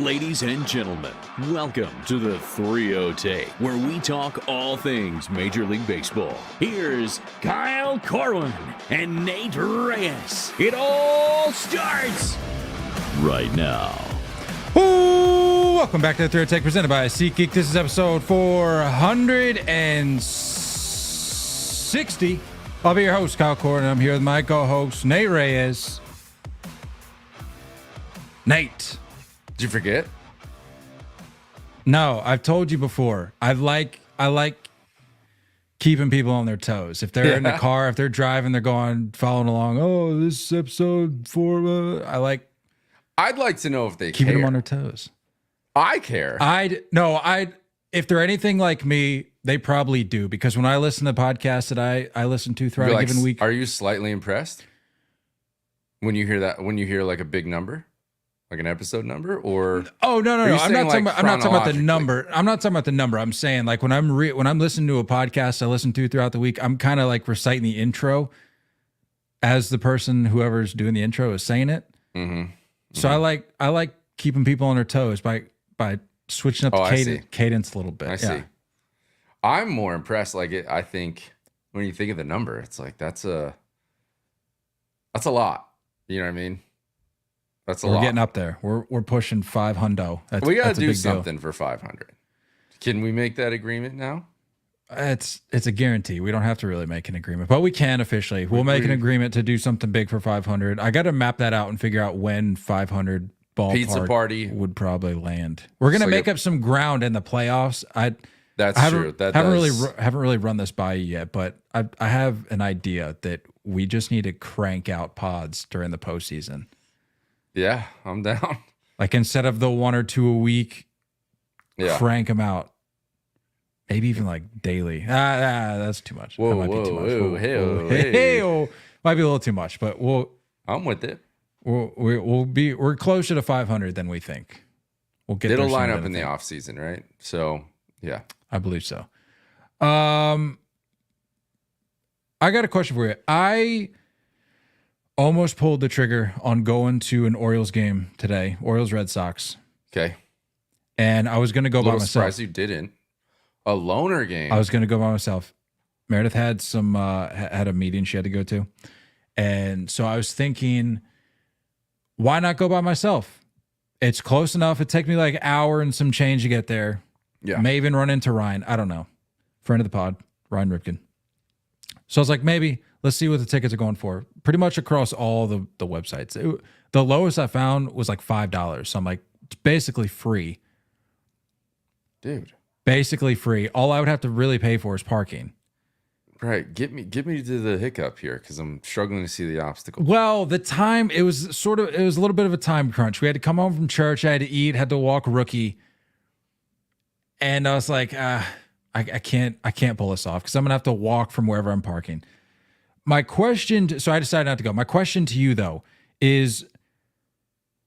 Ladies and gentlemen, welcome to the threeohtake, where we talk all things Major League Baseball. Here's Kyle Corwin and Nate Reyes. It all starts right now. Ooh, welcome back to the threeohtake presented by SeatGeek. This is episode 460. I'll be your host, Kyle Corwin. I'm here with my co-host, Nate Reyes. Nate. Did you forget? No, I've told you before. I like keeping people on their toes. If they're in the car, if they're driving, they're following along. Oh, this is episode 4. I'd like to know if they keeping care. them on their toes. I care. If they're anything like me, they probably do, because when I listen to podcasts that I listen to throughout a given week. Are you slightly impressed when you hear that? When you hear like a big number? Like an episode number, or no. I'm not talking about the number. I'm not talking about the number. I'm saying, like, when I'm listening to a podcast I listen to throughout the week, I'm kind of like reciting the intro as the person, whoever's doing the intro, is saying it. Mm-hmm. So I like keeping people on their toes by switching up the cadence a little bit. I see. I'm more impressed. I think when you think of the number, it's like that's a lot. You know what I mean? That's a lot. We're getting up there. We're pushing 500. We got to do something for 500. Can we make that agreement now? It's a guarantee. We don't have to really make an agreement, but we can officially. We'll make an agreement to do something big for 500. I got to map that out and figure out when 500 ballpark pizza party would probably land. We're gonna make up some ground in the playoffs. That's true. Haven't really run this by you yet, but I have an idea that we just need to crank out pods during the postseason. Yeah, I'm down. Like, instead of the 1 or 2 a week, crank them out. Maybe even like daily. That's too much. That might be too much. Hey. Might be a little too much, but I'm with it. We're closer to 500 than we think. We'll get. It'll line up in the off season, right? So yeah, I believe so. I got a question for you. I almost pulled the trigger on going to an Orioles game today, Orioles Red Sox. Okay. And I was going to go by myself. Surprised you didn't. A loner game. I was going to go by myself. Meredith had had a meeting she had to go to. And so I was thinking, why not go by myself? It's close enough. It'd take me like an hour and some change to get there. Yeah. May even run into Ryan. I don't know. Friend of the pod, Ryan Ripken. So I was like, maybe let's see what the tickets are going for. Pretty much across all the websites. The lowest I found was like $5. So I'm like, it's basically free. Dude. Basically free. All I would have to really pay for is parking. Right. Get me to the hiccup here, because I'm struggling to see the obstacle. Well, the time, it was a little bit of a time crunch. We had to come home from church. I had to eat, had to walk rookie. And I was like, I can't pull this off, because I'm going to have to walk from wherever I'm parking. So I decided not to go. My question to you, though, is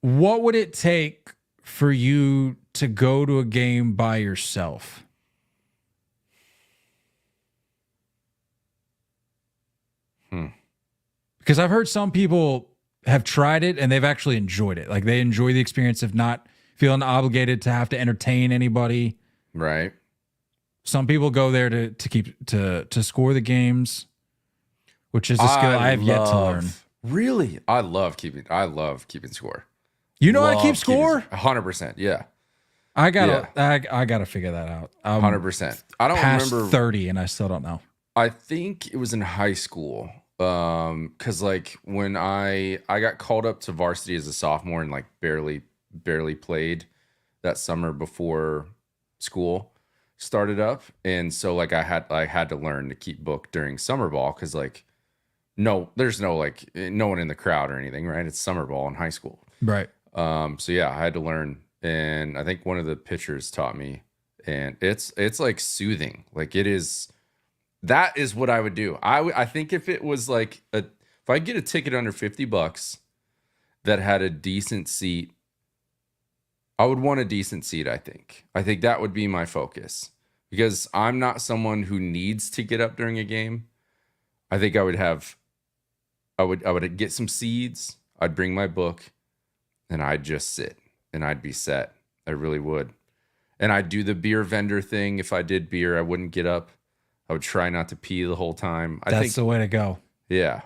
what would it take for you to go to a game by yourself? Because I've heard some people have tried it and they've actually enjoyed it. Like, they enjoy the experience of not feeling obligated to have to entertain anybody. Right. Some people go there to score the games, which is a skill I have yet to learn. Really? I love keeping score. You know how to keep score? 100%. Yeah. I gotta figure that out. 100%. I don't remember 30 and I still don't know. I think it was in high school. Cause like when I got called up to varsity as a sophomore and like barely played that summer before school started up. And so like I had to learn to keep book during summer ball, because like there's no one in the crowd or anything, right? It's summer ball in high school. Right. So yeah, I had to learn, and I think one of the pitchers taught me, and it's like soothing. Like, that is what I would do. I think if it was like if I get a ticket under $50 that had a decent seat, I would want a decent seat. I think that would be my focus, because I'm not someone who needs to get up during a game. I think I would get some seeds. I'd bring my book, and I'd just sit and I'd be set. I really would. And I'd do the beer vendor thing. If I did beer, I wouldn't get up. I would try not to pee the whole time. That's the way to go. Yeah.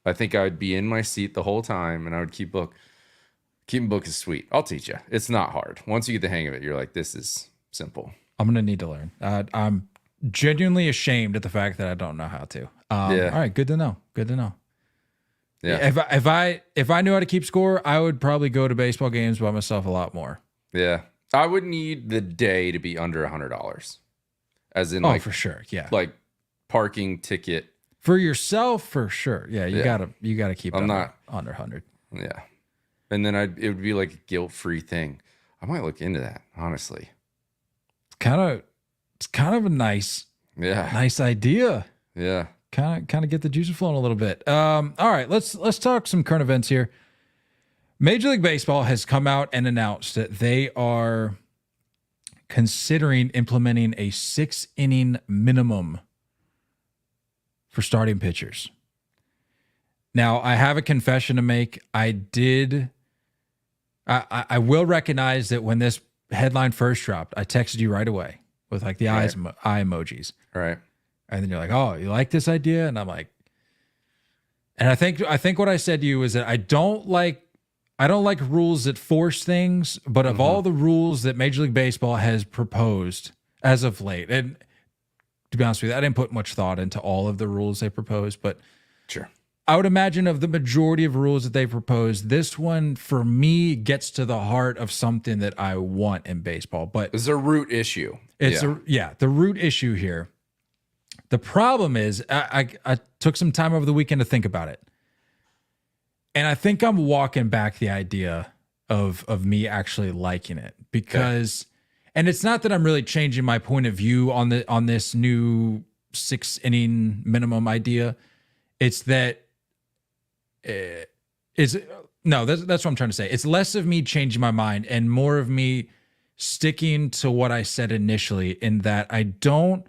I think I would be in my seat the whole time, and I would keep book. Keeping book is sweet. I'll teach you. It's not hard. Once you get the hang of it, you're like, this is simple. I'm going to need to learn. I'm genuinely ashamed at the fact that I don't know how to. Yeah. All right. Good to know. Good to know. Yeah. If I knew how to keep score, I would probably go to baseball games by myself a lot more. Yeah. I would need the day to be under $100. As in, for sure. Yeah. Like parking ticket. For yourself, for sure. Yeah. You gotta keep it not under 100. Yeah. And then it would be like a guilt-free thing. I might look into that, honestly. It's kind of a nice idea. Yeah. Kind of get the juices flowing a little bit. All right, let's talk some current events here. Major League Baseball has come out and announced that they are considering implementing a 6-inning minimum for starting pitchers. Now, I have a confession to make. I will recognize that when this headline first dropped, I texted you right away with like the eye emojis. Right. And then you're like, "Oh, you like this idea?" And I'm like, and I think what I said to you is that I don't like rules that force things, but of all the rules that Major League Baseball has proposed as of late, and to be honest with you, I didn't put much thought into all of the rules they proposed, but sure. I would imagine of the majority of rules that they proposed, this one for me gets to the heart of something that I want in baseball. But it's a root issue. The root issue here. The problem is I took some time over the weekend to think about it. And I think I'm walking back the idea of me actually liking it because, and it's not that I'm really changing my point of view on this new 6-inning minimum idea. It's that that's what I'm trying to say. It's less of me changing my mind and more of me sticking to what I said initially, in that I don't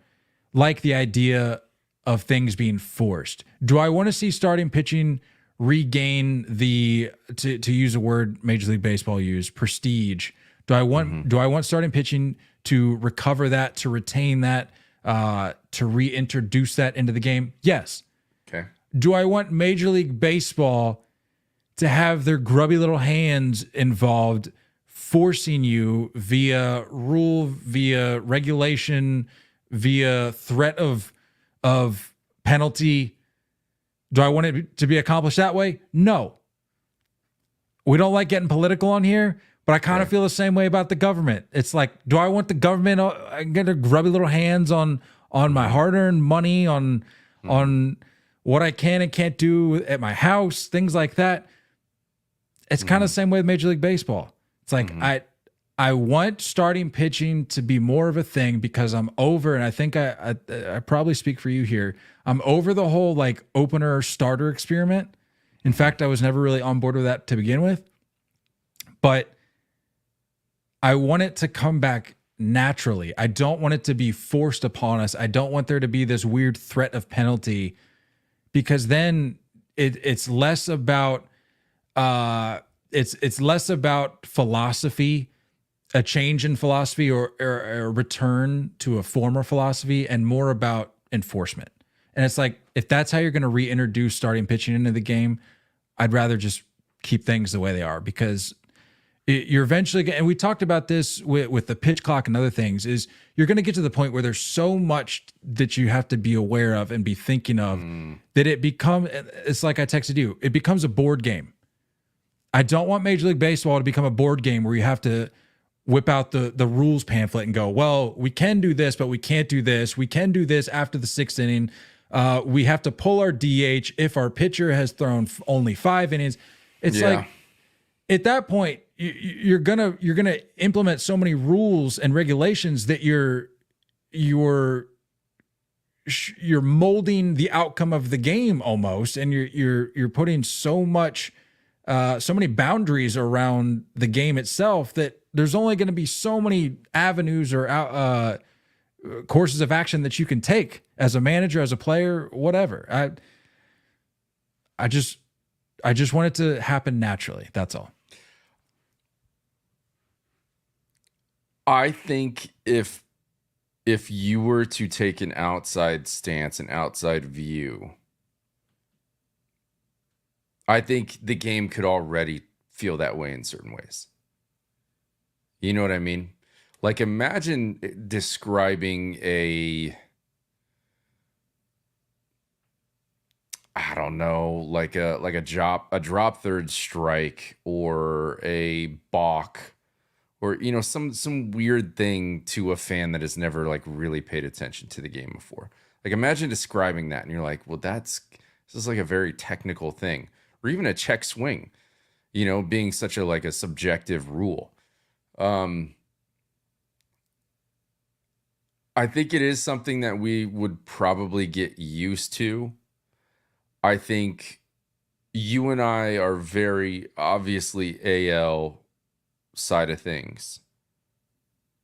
like the idea of things being forced. Do I want to see starting pitching regain to use a word Major League Baseball used, prestige? Do I want starting pitching to recover that, to retain that, to reintroduce that into the game? Yes. Okay. Do I want Major League Baseball to have their grubby little hands involved, forcing you via rule, via regulation, via threat of penalty? Do I want it to be accomplished that way? No. We don't like getting political on here, but I kind of feel the same way about the government. It's like, do I want the government get their grubby little hands on my hard-earned money, on what I can and can't do at my house, things like that? It's kind of the same way with Major League Baseball. It's like, I want starting pitching to be more of a thing because I'm over, and I think I probably speak for you here, I'm over the whole like opener starter experiment. In fact, I was never really on board with that to begin with. But I want it to come back naturally. I don't want it to be forced upon us. I don't want there to be this weird threat of penalty, because then it's less about it's less about philosophy, a change in philosophy or a return to a former philosophy, and more about enforcement. And it's like, if that's how you're going to reintroduce starting pitching into the game, I'd rather just keep things the way they are, because you're eventually, and we talked about this with the pitch clock and other things, is you're going to get to the point where there's so much that you have to be aware of and be thinking of that it's like I texted you, it becomes a board game. I don't want Major League Baseball to become a board game where you have to whip out the rules pamphlet and go, well, we can do this, but we can't do this. We can do this after the 6th inning. We have to pull our DH if our pitcher has thrown only 5 innings. It's like, at that point, you're gonna implement so many rules and regulations that you're molding the outcome of the game almost, and you're putting so many boundaries around the game itself that there's only going to be so many avenues or courses of action that you can take as a manager, as a player, whatever. I just want it to happen naturally. That's all. I think if you were to take an outside stance, an outside view, I think the game could already feel that way in certain ways. You know what I mean? Like imagine describing I don't know, like a drop third strike or a balk or some weird thing to a fan that has never like really paid attention to the game before. Like imagine describing that and you're like, well, this is like a very technical thing, or even a check swing, being such a subjective rule. I think it is something that we would probably get used to. I think you and I are very obviously AL side of things.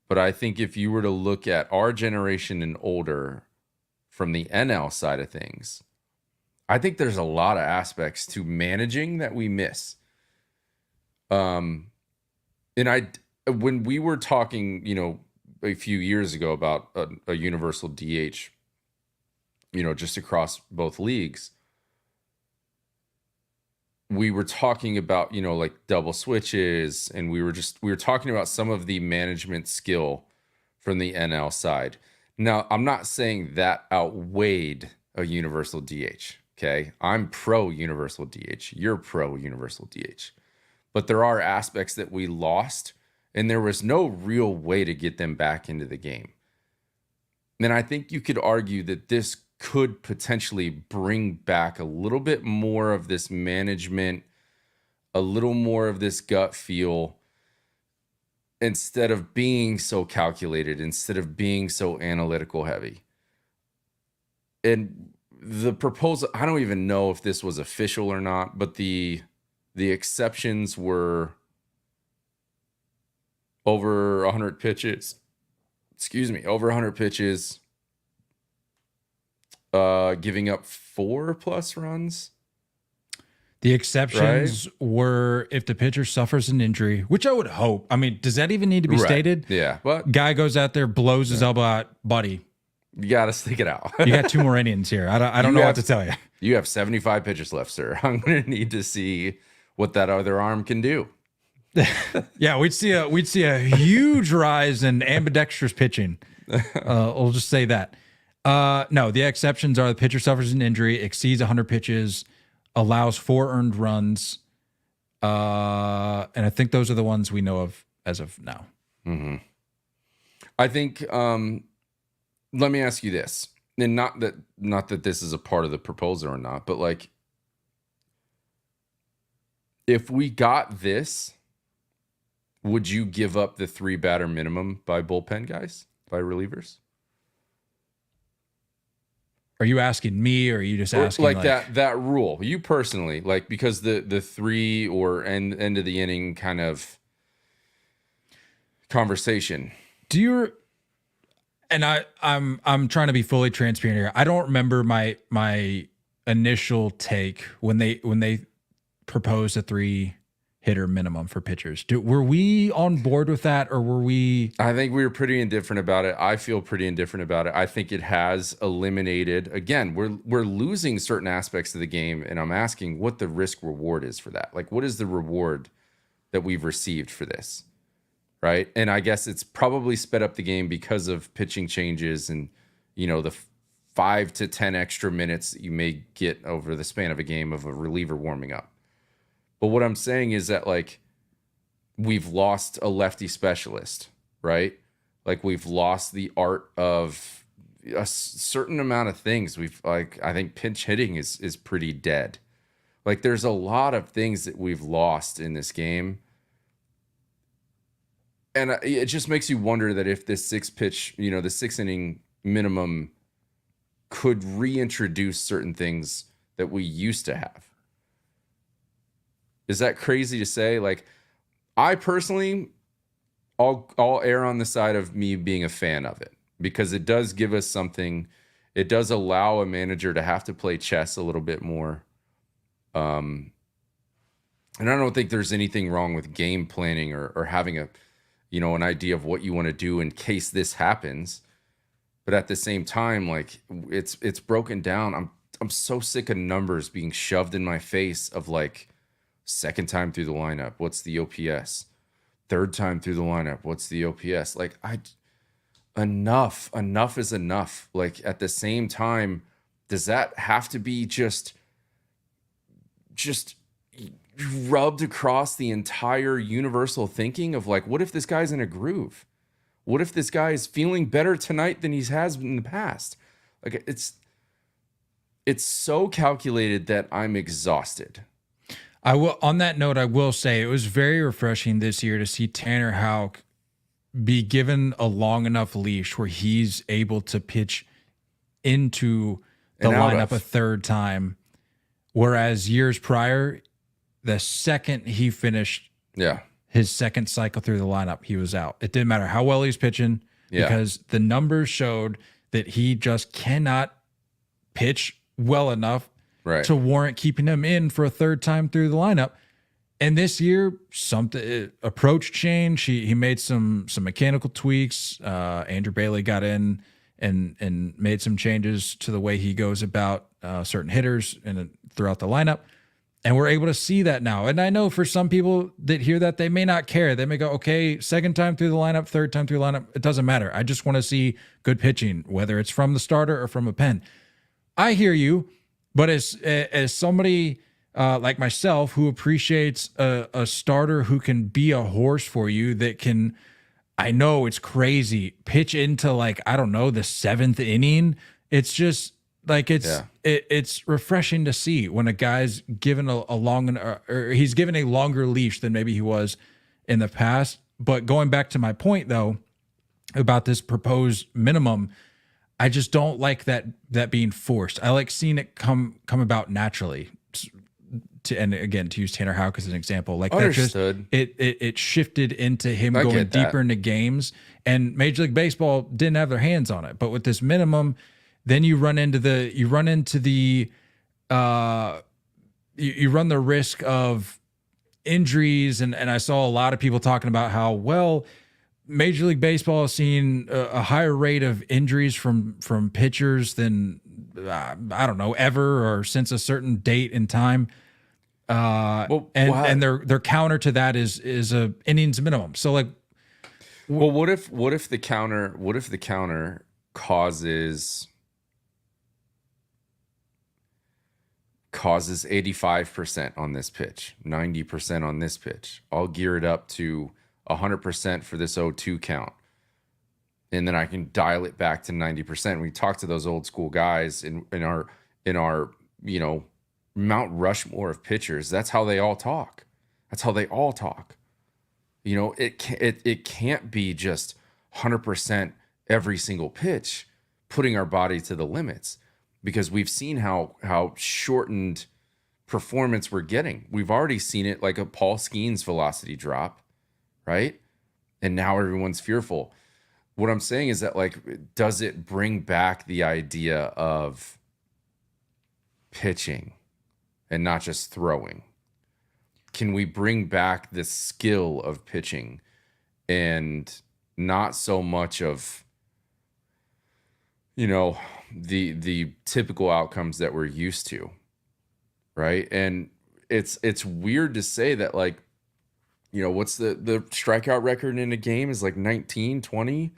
But I think if you were to look at our generation and older from the NL side of things, I think there's a lot of aspects to managing that we miss. And when we were talking, a few years ago about a universal DH, just across both leagues, we were talking about, like double switches, and we were talking about some of the management skill from the NL side. Now, I'm not saying that outweighed a universal DH. Okay. I'm pro universal DH. You're pro universal DH. But there are aspects that we lost, and there was no real way to get them back into the game. And I think you could argue that this could potentially bring back a little bit more of this management, a little more of this gut feel, instead of being so calculated, instead of being so analytical heavy. And the proposal, I don't even know if this was official or not, but the exceptions were over 100 pitches. Over 100 pitches. Giving up 4+ runs. The exceptions were if the pitcher suffers an injury, which I would hope. I mean, does that even need to be stated? Yeah, but guy goes out there, blows his elbow out, buddy. You got to stick it out. You got 2 more innings here. I don't know what to tell you. You have 75 pitches left, sir. I'm going to need to see what that other arm can do. Yeah, we'd see a huge rise in ambidextrous pitching. We'll just say that. No, the exceptions are the pitcher suffers an injury, exceeds 100 pitches, allows 4 earned runs. And I think those are the ones we know of as of now. Mm-hmm. I think, let me ask you this, and not that this is a part of the proposal or not, but like, if we got this, would you give up the 3 batter minimum by bullpen guys, by relievers? Are you asking me, or are you just asking like that rule? You personally, like, because the 3 or end of the inning kind of conversation. Do you? And I'm trying to be fully transparent here. I don't remember my initial take when they proposed a 3-hitter minimum for pitchers. Were we on board with that, or were we? I think we were pretty indifferent about it. I feel pretty indifferent about it. I think it has eliminated. Again, we're losing certain aspects of the game, and I'm asking what the risk reward is for that. Like, what is the reward that we've received for this? Right. And I guess it's probably sped up the game because of pitching changes and, the 5 to 10 extra minutes that you may get over the span of a game of a reliever warming up. But what I'm saying is that, like, we've lost a lefty specialist, right? Like, we've lost the art of a certain amount of things. I think pinch hitting is pretty dead. Like, there's a lot of things that we've lost in this game. And it just makes you wonder that if this 6-pitch, the 6-inning minimum could reintroduce certain things that we used to have. Is that crazy to say? Like, I personally, I'll err on the side of me being a fan of it, because it does give us something. It does allow a manager to have to play chess a little bit more. And I don't think there's anything wrong with game planning or having an idea of what you want to do in case this happens. But at the same time, like it's broken down. I'm so sick of numbers being shoved in my face of like second time through the lineup, what's the OPS? Third time through the lineup, what's the OPS? Like enough is enough. Like at the same time, does that have to be just rubbed across the entire universal thinking of like, what if this guy's in a groove? What if this guy is feeling better tonight than he has in the past? Like it's so calculated that I'm exhausted. On that note, I will say it was very refreshing this year to see Tanner Houck be given a long enough leash where he's able to pitch into the lineup a third time. Whereas years prior, the second he finished his second cycle through the lineup, he was out. It didn't matter how well he was pitching because the numbers showed that he just cannot pitch well enough to warrant keeping him in for a third time through the lineup. And this year, something approach change. He made some mechanical tweaks. Andrew Bailey got in and made some changes to the way he goes about certain hitters and throughout the lineup. And we're able to see that now. And I know for some people that hear that, they may not care. They may go, okay, second time through the lineup, third time through the lineup. It doesn't matter. I just want to see good pitching, whether it's from the starter or from a pen. I hear you, but as somebody like myself who appreciates a starter who can be a horse for you, that can, I know it's crazy, pitch into like, I don't know, the seventh inning. It's just like, it's refreshing to see when a guy's given a long, or he's given a longer leash than maybe he was in the past. But going back to my point though, about this proposed minimum, I just don't like that being forced. I like seeing it come about naturally. And again, to use Tanner Houck as an example, like Understood. that just it shifted into him going deeper into games, and Major League Baseball didn't have their hands on it. But with this minimum, then you run the you run the risk of injuries, and I saw a lot of people talking about how well Major League Baseball has seen a higher rate of injuries from pitchers than I don't know, ever or since a certain date in time. And their counter to that is a innings minimum. So like, well, what if the counter causes 85% on this pitch, 90% on this pitch? I'll gear it up to 100% for this 0-2 count, and then I can dial it back to 90%. We talk to those old school guys in our Mount Rushmore of pitchers. That's how they all talk. It can't be just 100% every single pitch, putting our body to the limits, because we've seen how shortened performance we're getting. We've already seen it, like a Paul Skeens velocity drop, right? And now everyone's fearful. What I'm saying is that, like, does it bring back the idea of pitching and not just throwing? Can we bring back the skill of pitching and not so much of, the typical outcomes that we're used to, right? And it's weird to say that, like, what's the strikeout record in a game is like 19, 20,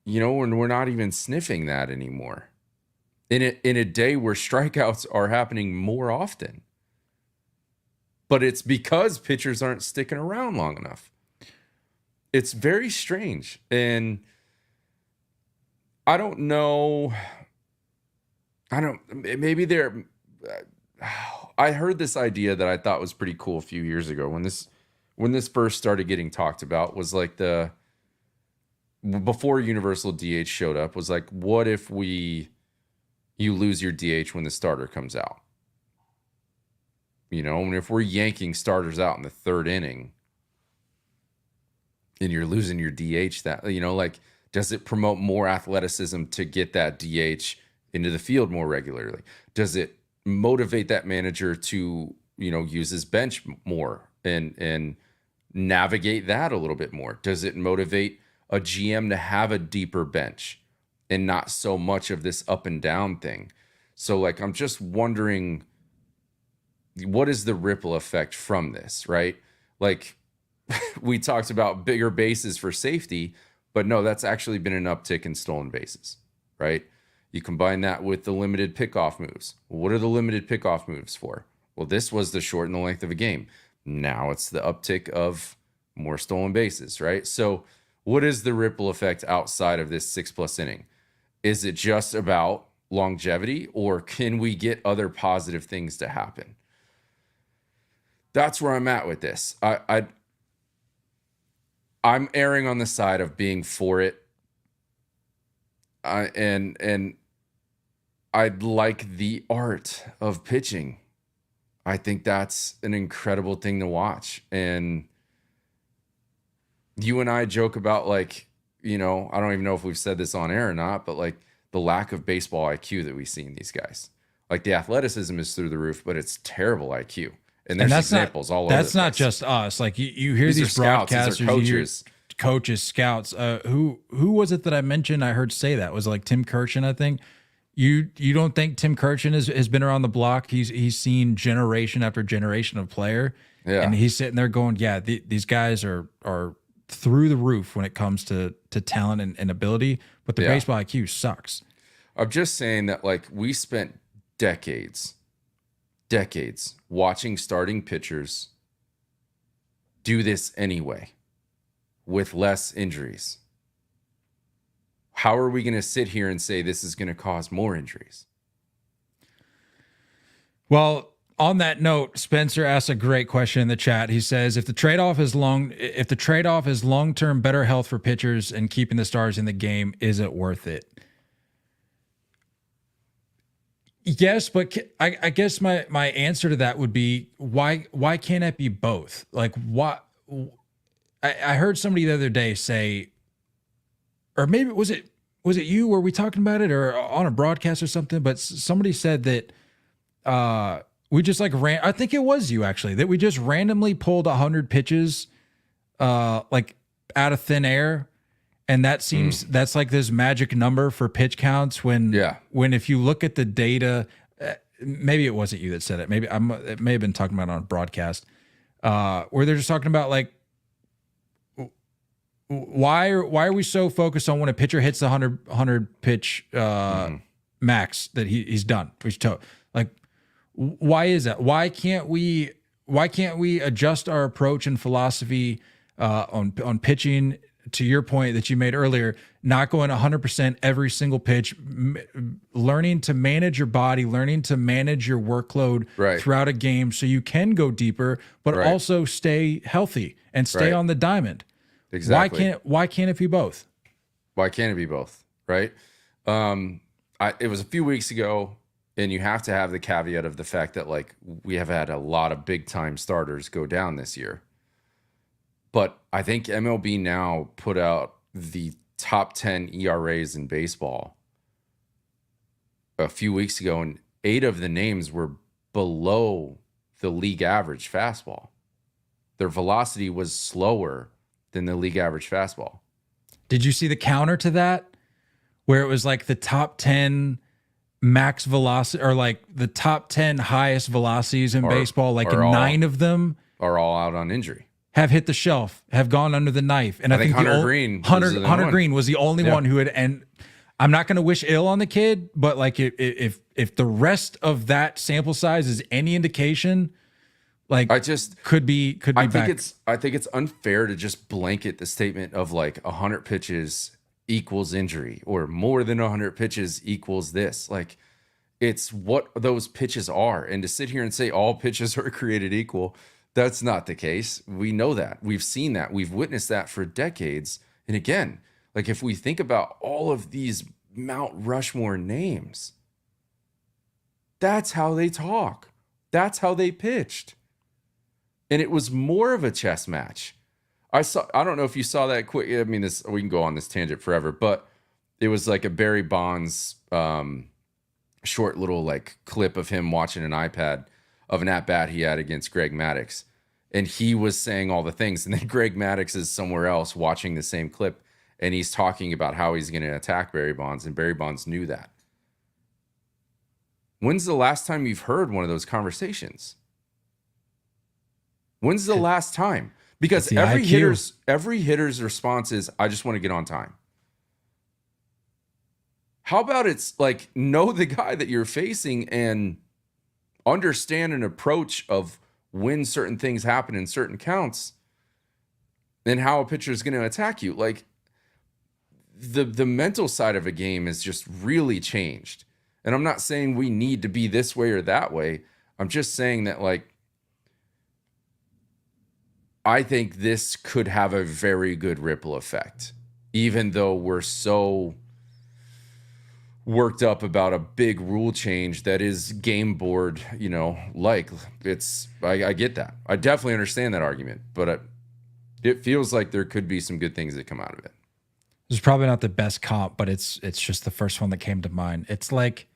and we're not even sniffing that anymore. In a day where strikeouts are happening more often. But it's because pitchers aren't sticking around long enough. It's very strange. And I don't know. Maybe I heard this idea that I thought was pretty cool a few years ago when this first started getting talked about, was like before universal DH showed up, was like, what if you lose your DH when the starter comes out? And if we're yanking starters out in the third inning and you're losing your DH, like, does it promote more athleticism to get that DH into the field more regularly? Does it motivate that manager to, use his bench more and navigate that a little bit more? Does it motivate a GM to have a deeper bench and not so much of this up and down thing? So like, I'm just wondering, what is the ripple effect from this, right? Like we talked about bigger bases for safety, but no, that's actually been an uptick in stolen bases, right? You combine that with the limited pickoff moves. What are the limited pickoff moves for? Well, this was to shorten the length of a game. Now it's the uptick of more stolen bases, right? So what is the ripple effect outside of this 6+ inning? Is it just about longevity, or can we get other positive things to happen? That's where I'm at with this. I'm erring on the side of being for it. And I'd like the art of pitching. I think that's an incredible thing to watch. And you and I joke about, like, you know, I don't even know if we've said this on air or not, but like the lack of baseball IQ that we see in these guys. Like the athleticism is through the roof, but it's terrible IQ. And there's examples all over. That's not just us. Like you hear these broadcasters, coaches, scouts. Who was it that I mentioned? I heard say that was like Tim Kirchin, I think. You don't think Tim Kirchin has been around the block? He's seen generation after generation of player, and he's sitting there going, "Yeah, these guys are through the roof when it comes to talent and ability, but the baseball IQ sucks." I'm just saying that, like, we spent decades watching starting pitchers do this anyway with less injuries. How are we going to sit here and say this is going to cause more injuries? Well, on that note, Spencer asks a great question in the chat. He says, if the trade-off is long-term better health for pitchers and keeping the stars in the game, is it worth it? Yes, but I guess my answer to that would be, why can't it be both? Like, what? I heard somebody the other day say, or maybe was it you? Were we talking about it or on a broadcast or something? But somebody said that we just like I think it was you actually, that we just randomly pulled 100 pitches like out of thin air. And that seems that's like this magic number for pitch counts when if you look at the data, maybe it wasn't you that said it. Maybe it may have been talking about it on a broadcast where they're just talking about like why are we so focused on when a pitcher hits the 100 pitch max that he's done? Like, why is that? Why can't we adjust our approach and philosophy on pitching? To your point that you made earlier, not going 100% every single pitch, learning to manage your body, learning to manage your workload throughout a game so you can go deeper, but also stay healthy and stay on the diamond. Exactly. Why can't it be both? Why can't it be both? Right. It was a few weeks ago, and you have to have the caveat of the fact that, like, we have had a lot of big time starters go down this year. But I think MLB now put out the top 10 ERAs in baseball a few weeks ago, and 8 of the names were below the league average fastball. Their velocity was slower than the league average fastball. Did you see the counter to that? Where it was like the top 10 max velocity, or like the top 10 highest velocities in baseball, like 9 of them are all out on injury. Have hit the shelf, have gone under the knife. And I think Hunter Green was the only one who had, and I'm not going to wish ill on the kid, but like if the rest of that sample size is any indication, like I think it's unfair to just blanket the statement of like 100 pitches equals injury or more than 100 pitches equals this. Like, it's what those pitches are. And to sit here and say all pitches are created equal, that's not the case. We know that. We've seen that. We've witnessed that for decades. And again, like, if we think about all of these Mount Rushmore names, that's how they talk. That's how they pitched. And it was more of a chess match. I don't know if you saw that quick. I mean, we can go on this tangent forever, but it was like a Barry Bonds short little like clip of him watching an iPad of an at-bat he had against Greg Maddux. and he was saying all the things, and then Greg Maddux is somewhere else watching the same clip, and he's talking about how he's going to attack Barry Bonds, and Barry Bonds knew that. When's the last time you've heard one of those conversations? When's the last time? Because every hitter's response is, I just want to get on time. How about it's like, know the guy that you're facing and understand an approach of when certain things happen in certain counts and how a pitcher is going to attack you. Like the mental side of a game has just really changed. And I'm not saying we need to be this way or that way. I'm just saying that, like, I think this could have a very good ripple effect, even though we're so worked up about a big rule change that is game board, like I get that. I definitely understand that argument, but it feels like there could be some good things that come out of it. This is probably not the best comp, but it's just the first one that came to mind. It's like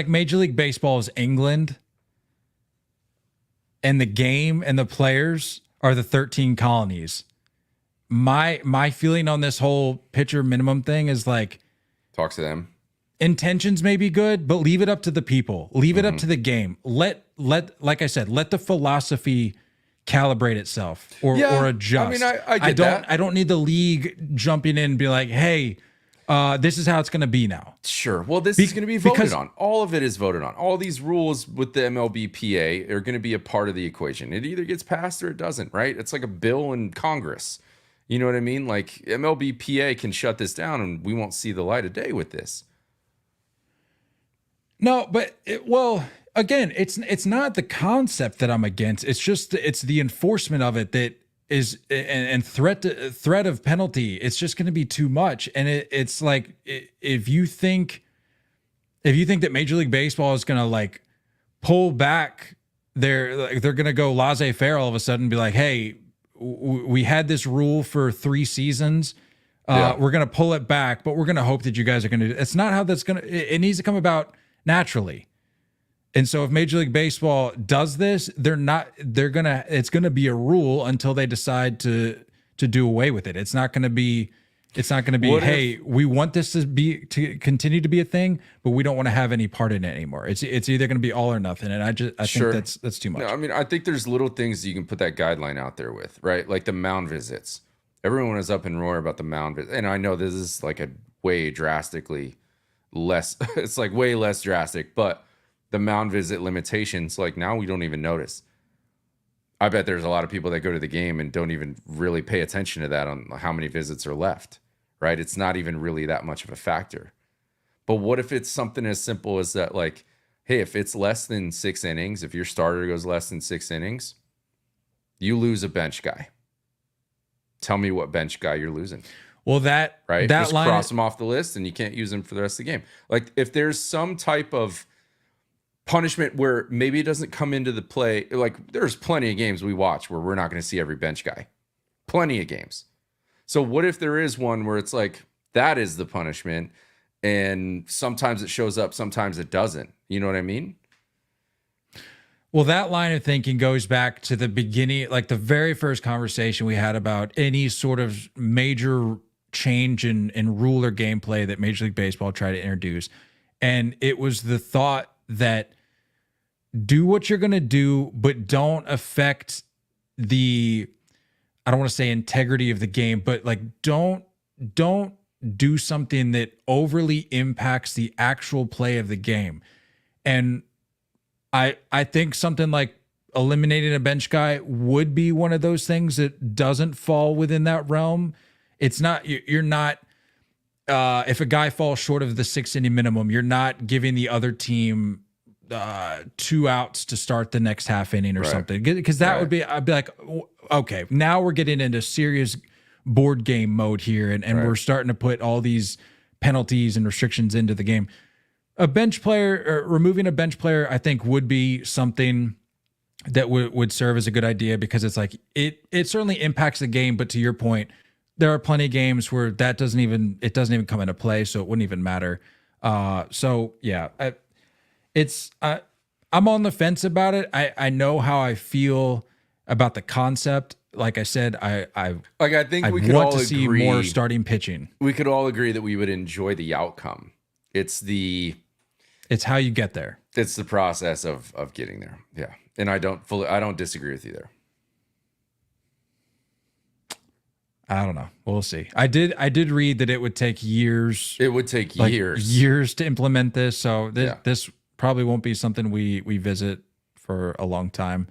Major League Baseball is England, and the game and the players are the 13 colonies. My feeling on this whole pitcher minimum thing is like, talk to them. Intentions may be good, but leave it up to the people. Leave it up to the game. Let like I said, let the philosophy calibrate itself or adjust. I mean, I get that. I don't need the league jumping in and be like, hey, this is how it's going to be now. Sure. Well, this is going to be voted on. All of it is voted on. All these rules with the MLBPA are going to be a part of the equation. It either gets passed or it doesn't, right? It's like a bill in Congress. You know what I mean? Like MLBPA can shut this down and we won't see the light of day with this. No, but again, it's not the concept that I'm against. It's just it's the enforcement of it that is and threat of penalty. It's just going to be too much, and it's like if you think that Major League Baseball is going to like pull back, they're going to go laissez-faire all of a sudden and be like, hey, we had this rule for 3 seasons. We're going to pull it back, but we're going to hope that you guys are going to. It's not how that's going to. It needs to come about naturally. And so if Major League Baseball does this, it's going to be a rule until they decide to do away with it. It's not going to be, hey, we want this to continue to be a thing, but we don't want to have any part in it anymore. It's either going to be all or nothing. And I think that's too much. No, I mean, I think there's little things you can put that guideline out there with, right? Like the mound visits. Everyone is up and roar about the mound visit. And I know this is like a way drastically less, it's like way less drastic, but the mound visit limitations, like now we don't even notice. I bet there's a lot of people that go to the game and don't even really pay attention to that on how many visits are left, right? It's not even really that much of a factor. But what if it's something as simple as that, like, hey, if it's less than 6 innings, if your starter goes less than 6 innings, you lose a bench guy. Tell me what bench guy you're losing. Well, that just cross them off the list and you can't use them for the rest of the game. Like if there's some type of punishment where maybe it doesn't come into the play, like there's plenty of games we watch where we're not going to see every bench guy. Plenty of games. So what if there is one where it's like, that is the punishment and sometimes it shows up, sometimes it doesn't. You know what I mean? Well, that line of thinking goes back to the beginning, like the very first conversation we had about any sort of major change in rule or gameplay that Major League Baseball tried to introduce. And it was the thought that do what you're going to do, but don't affect I don't want to say integrity of the game, but like don't do something that overly impacts the actual play of the game. And I think something like eliminating a bench guy would be one of those things that doesn't fall within that realm. It's not, you're not, if a guy falls short of the 6 inning minimum, you're not giving the other team 2 outs to start the next half inning or something. Because that would be, I'd be like, okay, now we're getting into serious board game mode here. And we're starting to put all these penalties and restrictions into the game. A bench player, or removing a bench player, I think would be something that would serve as a good idea because it's like, it certainly impacts the game. But to your point, there are plenty of games where it doesn't even come into play, so it wouldn't even matter. So yeah, I'm on the fence about it. I know how I feel about the concept. Like I said, I think I we could want all to see agree more starting pitching. we could all agree that we would enjoy the outcome. It's how you get there. it's the process of getting there. Yeah. And I don't disagree with you there. I don't know. We'll see. I did read that it would take years. It would take like years to implement this. So this Yeah. probably won't be something we visit for a long time.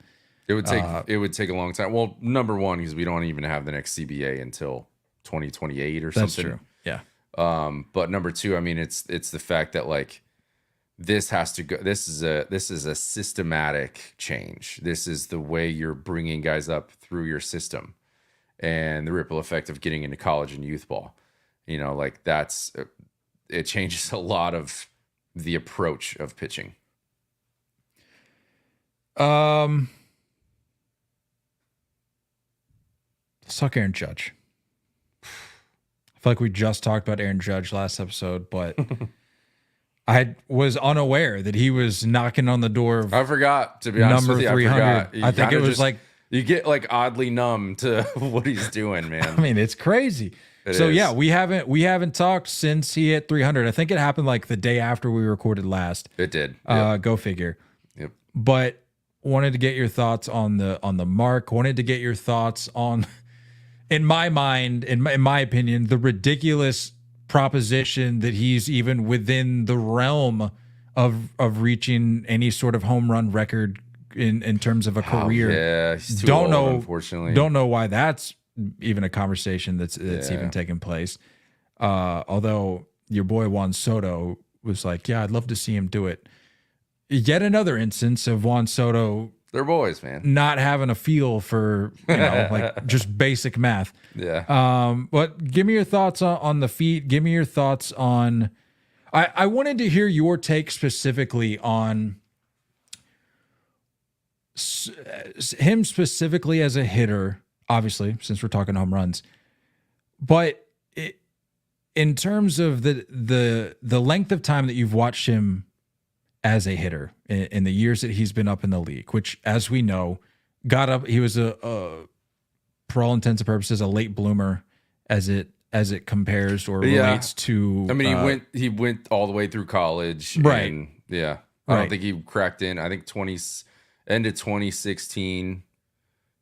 It would take a long time. Well, number one, because we don't even have the next CBA until 2028 or That's something. true. Yeah. But number two, I mean, it's the fact that like this has to go. This is a systematic change. This is the way you're bringing guys up through your system, and the ripple effect of getting into college and youth ball. You know, like it changes a lot of the approach of pitching. Let's talk Aaron Judge. I feel like we just talked about Aaron Judge last episode, but I was unaware that he was knocking on the door of I forgot, to be honest with you. 300. I think it was like you get like oddly numb to what he's doing, man. I mean, it's crazy. Yeah, we haven't talked since he hit 300. I think it happened like the day after we recorded last. It did. Go figure. Yep. But wanted to get your thoughts on the mark. Wanted to get your thoughts on, in my mind, in my opinion, the ridiculous proposition that he's even within the realm of reaching any sort of home run record in terms of a career. Yeah, he's too old, unfortunately. Don't know why that's even a conversation that's even taking place. Although your boy Juan Soto was like, yeah, I'd love to see him do it. Yet another instance of Juan Soto. They're boys, man. Not having a feel for, like just basic math. Yeah. But give me your thoughts on the feet. Give me your thoughts on. I wanted to hear your take specifically on him specifically as a hitter. Obviously, since we're talking home runs, but in terms of the length of time that you've watched him as a hitter in the years that he's been up in the league, which, as we know, got up. He was for all intents and purposes, a late bloomer as it compares or relates to. I mean, he went all the way through college, right? And I don't think he cracked in. I think end of 2016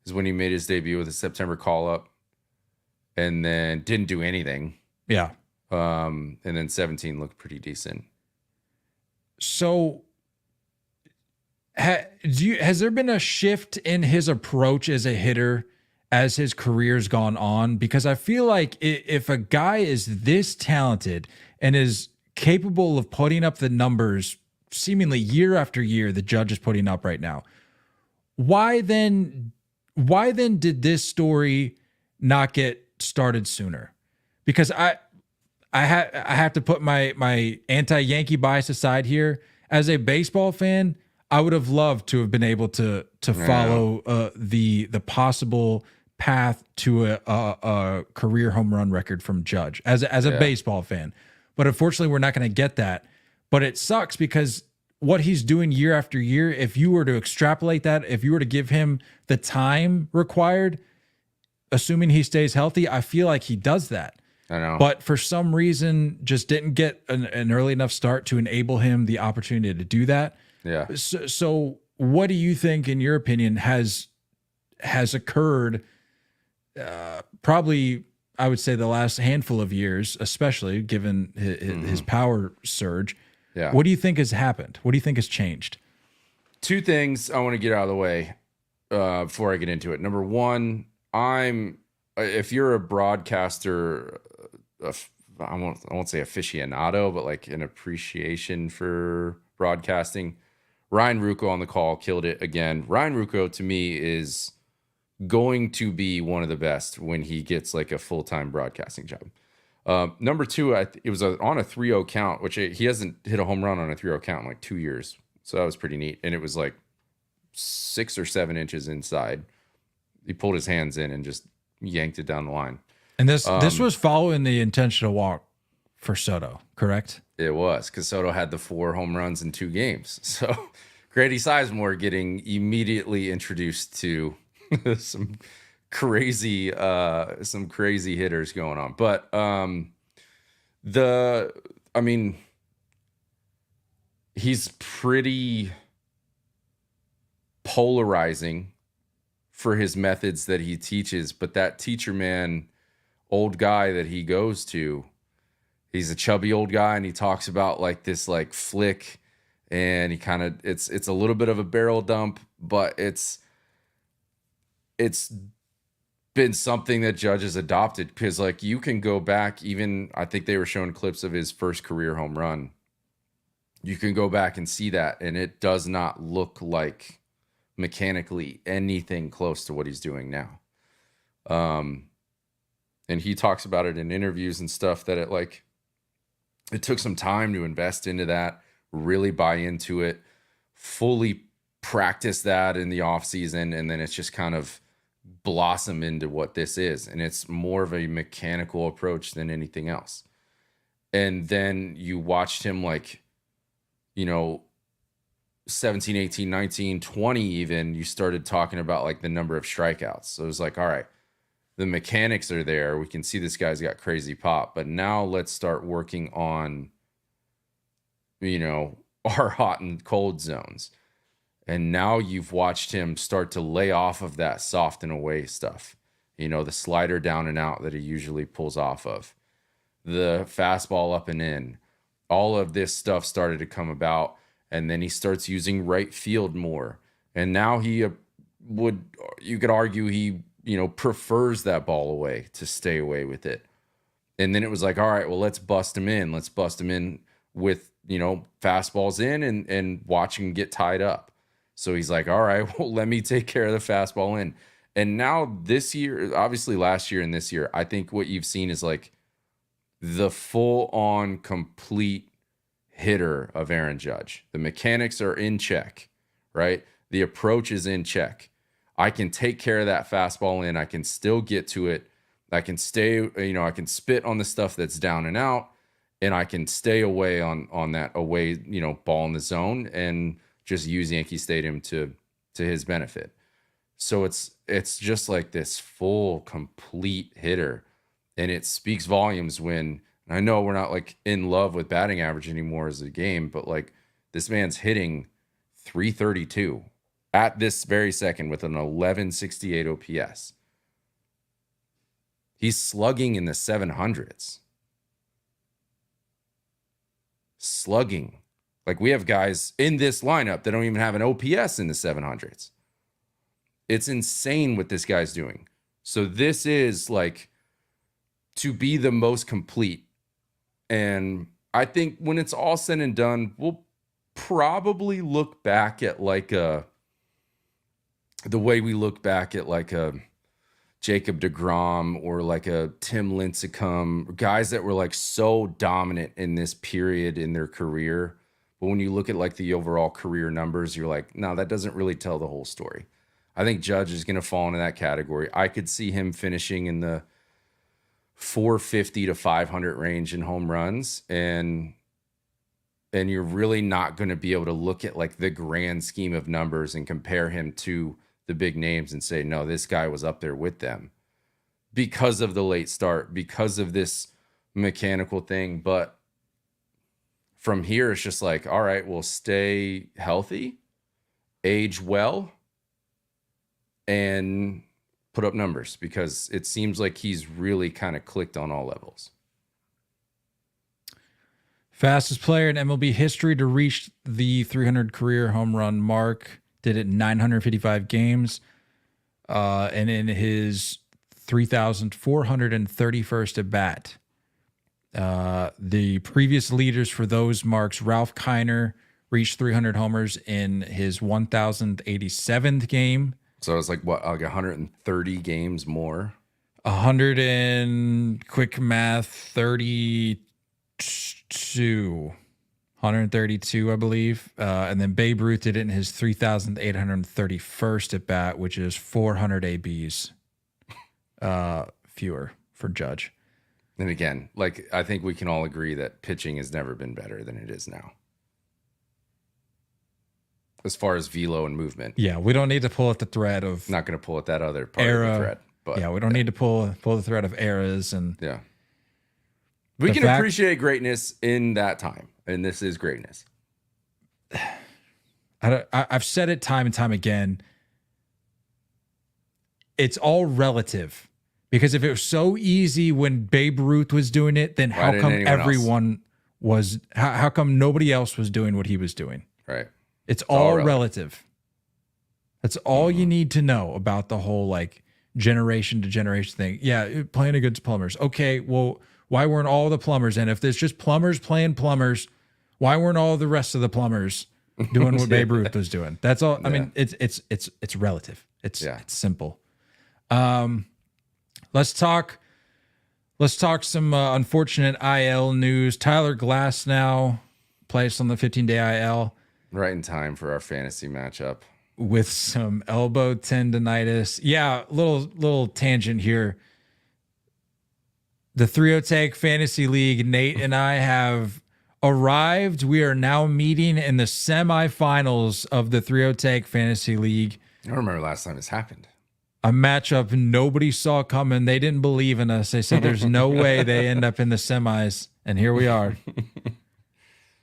is when he made his debut with a September call up, and then didn't do anything. Yeah. And then 17 looked pretty decent. So, has there been a shift in his approach as a hitter as his career's gone on? Because I feel like if a guy is this talented and is capable of putting up the numbers seemingly year after year the Judge is putting up right now, why then did this story not get started sooner? Because I have to put my anti-Yankee bias aside here. As a baseball fan, I would have loved to have been able to follow the possible path to a career home run record from Judge as a baseball fan. But unfortunately, we're not going to get that. But it sucks because what he's doing year after year, if you were to extrapolate that, if you were to give him the time required, assuming he stays healthy, I feel like he does that. I know. But for some reason, just didn't get an early enough start to enable him the opportunity to do that. Yeah. So what do you think, in your opinion, has occurred? Probably, I would say the last handful of years, especially given his power surge. Yeah. What do you think has happened? What do you think has changed? Two things I want to get out of the way before I get into it. Number one, if you're a broadcaster, I won't say aficionado, but like an appreciation for broadcasting, Ryan Ruocco on the call killed it again. Ryan Ruocco, to me, is going to be one of the best when he gets like a full-time broadcasting job. Number two, it was on a 3-0 count, which he hasn't hit a home run on a 3-0 count in like 2 years. So that was pretty neat. And it was like 6 or 7 inches inside. He pulled his hands in and just yanked it down the line. And this was following the intentional walk for Soto, correct? It was, because Soto had the 4 home runs in 2 games. So Grady Sizemore getting immediately introduced to some crazy hitters going on. But I mean, he's pretty polarizing for his methods that he teaches, but that teacher man, old guy that he goes to, he's a chubby old guy, and he talks about like this like flick, and he kind of it's a little bit of a barrel dump, but it's been something that judges adopted, because like you can go back, even I think they were showing clips of his first career home run. You can go back and see that, and it does not look like mechanically anything close to what he's doing now. And he talks about it in interviews and stuff, that it took some time to invest into that, really buy into it, fully practice that in the off season, and then it's just kind of blossom into what this is. And it's more of a mechanical approach than anything else. And then you watched him 17, 18, 19, 20 even, you started talking about like the number of strikeouts. So it was like, all right, the mechanics are there. We can see this guy's got crazy pop, but now let's start working on, our hot and cold zones. And now you've watched him start to lay off of that soft and away stuff. The slider down and out that he usually pulls off of, the fastball up and in, all of this stuff started to come about. And then he starts using right field more. And now you could argue he, prefers that ball away to stay away with it. And then it was like, all right, well, let's bust him in. Let's bust him in with, fastballs in and watch him get tied up. So he's like, all right, well, let me take care of the fastball in. And now this year, obviously last year and this year, I think what you've seen is like the full on complete hitter of Aaron Judge. The mechanics are in check, right? The approach is in check. I can take care of that fastball in. I can still get to it. I can stay, I can spit on the stuff that's down and out, and I can stay away on that away, ball in the zone, and just use Yankee Stadium to his benefit. So it's just like this full, complete hitter. And it speaks volumes when, I know we're not like in love with batting average anymore as a game, but like this man's hitting 332 at this very second with an 1168 OPS. He's slugging in the 700s. Slugging. Like we have guys in this lineup that don't even have an OPS in the 700s. It's insane what this guy's doing. So this is like to be the most complete. And I think when it's all said and done, we'll probably look back at the way we look back at like a Jacob deGrom or like a Tim Lincecum, guys that were like so dominant in this period in their career. But when you look at like the overall career numbers, you're like, no, that doesn't really tell the whole story. I think Judge is going to fall into that category. I could see him finishing in the 450 to 500 range in home runs, and you're really not going to be able to look at like the grand scheme of numbers and compare him to the big names and say, no, this guy was up there with them because of the late start, because of this mechanical thing. But from here, it's just like, all right, we'll stay healthy, age well, and put up numbers, because it seems like he's really kind of clicked on all levels. Fastest player in MLB history to reach the 300 career home run mark. Did it in 955 games. And in his 3,431st at bat. The previous leaders for those marks, Ralph Kiner reached 300 homers in his 1,087th game. So it's like what, like 130 games more? 100 and quick math, 32. 132, I believe. And then Babe Ruth did it in his 3,831st at bat, which is 400 ABs fewer for Judge. And again, like I think we can all agree that pitching has never been better than it is now. as far as velo and movement. Yeah, we don't need to pull at the thread of Not going to pull at that other part of era. the thread. But Yeah, we don't need to pull the thread of eras and yeah. We can appreciate greatness in that time, and this is greatness. I've said it time and time again. It's all relative, because if it was so easy when Babe Ruth was doing it, then how come everyone was? How come nobody else was doing what he was doing? Right. It's all relative. That's all you need to know about the whole like generation to generation thing. Yeah, playing against plumbers. Okay, well, why weren't all the plumbers? And if there's just plumbers playing plumbers, why weren't all the rest of the plumbers doing what Babe Ruth was doing? That's all. I mean, it's relative. It's simple. Let's talk some unfortunate IL news. Tyler Glasnow placed on the 15-day IL. Right in time for our fantasy matchup. With some elbow tendonitis. Yeah, little tangent here. The threeohtake Fantasy League, Nate and I have arrived. We are now meeting in the semifinals of the threeohtake Fantasy League. I don't remember last time this happened. A matchup nobody saw coming. They didn't believe in us. They said there's no way they end up in the semis. And here we are.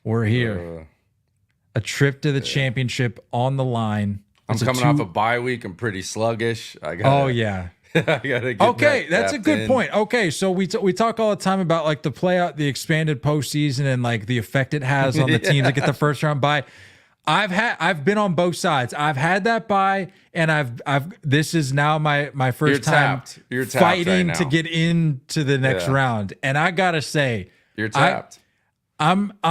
We're here. A trip to the championship on the line. I'm coming off a bye week. I'm pretty sluggish. Yeah. I gotta get okay, that's a good point. Okay, so we talk all the time about like the playout, the expanded postseason, and like the effect it has on the teams that get the first round bye. I've been on both sides. I've had that bye, and this is now my first time You're tapped fighting right to get into the next round. And I gotta say, you're tapped. I'm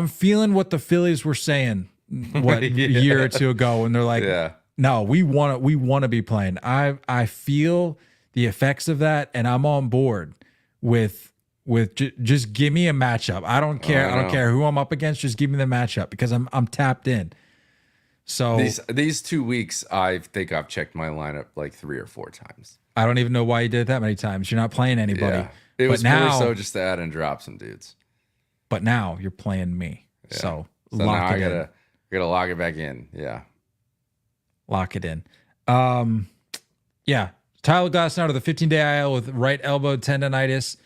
feeling what the Phillies were saying a year or two ago, and they're like, no, we want to be playing. I feel the effects of that, and I'm on board with just give me a matchup. I don't care. I don't care who I'm up against. Just give me the matchup, because I'm tapped in. So these 2 weeks, I think I've checked my lineup like 3 or 4 times. I don't even know why you did it that many times. You're not playing anybody. Yeah. It was more so just to add and drop some dudes. But now you're playing me. Yeah. So lock it in. I gotta lock it back in. Yeah. Lock it in. Yeah. Tyler Glasnow to the 15-day IL with right elbow tendonitis.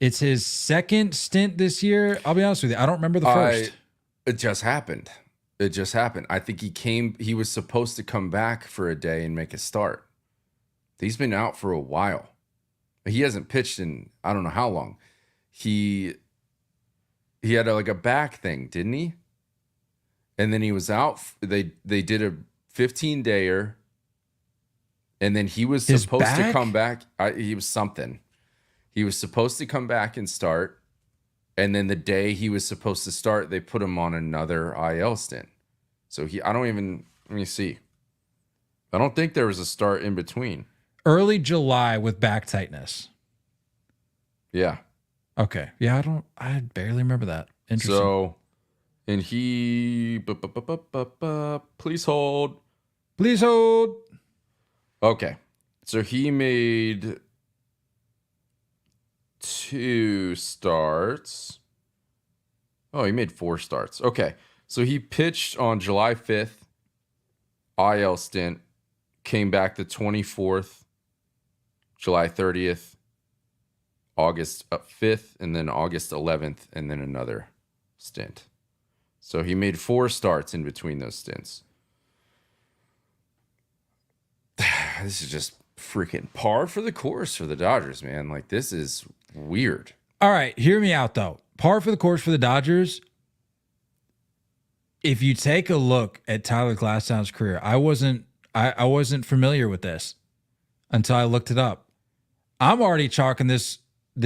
It's his second stint this year. I'll be honest with you. I don't remember the first. It just happened. I think he was supposed to come back for a day and make a start. He's been out for a while. He hasn't pitched in I don't know how long. He had a back thing, didn't he? And then he was out. They did a 15-dayer, and then he was supposed to come back. He was something. He was supposed to come back and start, and then the day he was supposed to start, they put him on another IL stint. So let me see. I don't think there was a start in between. Early July with back tightness. Yeah. Okay. Yeah, I barely remember that. Interesting. So, and please hold. Please hold. Okay. So he made 2 starts. Oh, he made 4 starts. Okay. So he pitched on July 5th, IL stint, came back the 24th, July 30th, August 5th, and then August 11th, and then another stint. So he made 4 starts in between those stints. This is just freaking par for the course for the Dodgers, man. Like, this is weird. All right, hear me out, though. Par for the course for the Dodgers. If you take a look at Tyler Glasnow's career, I wasn't familiar with this until I looked it up. I'm already chalking this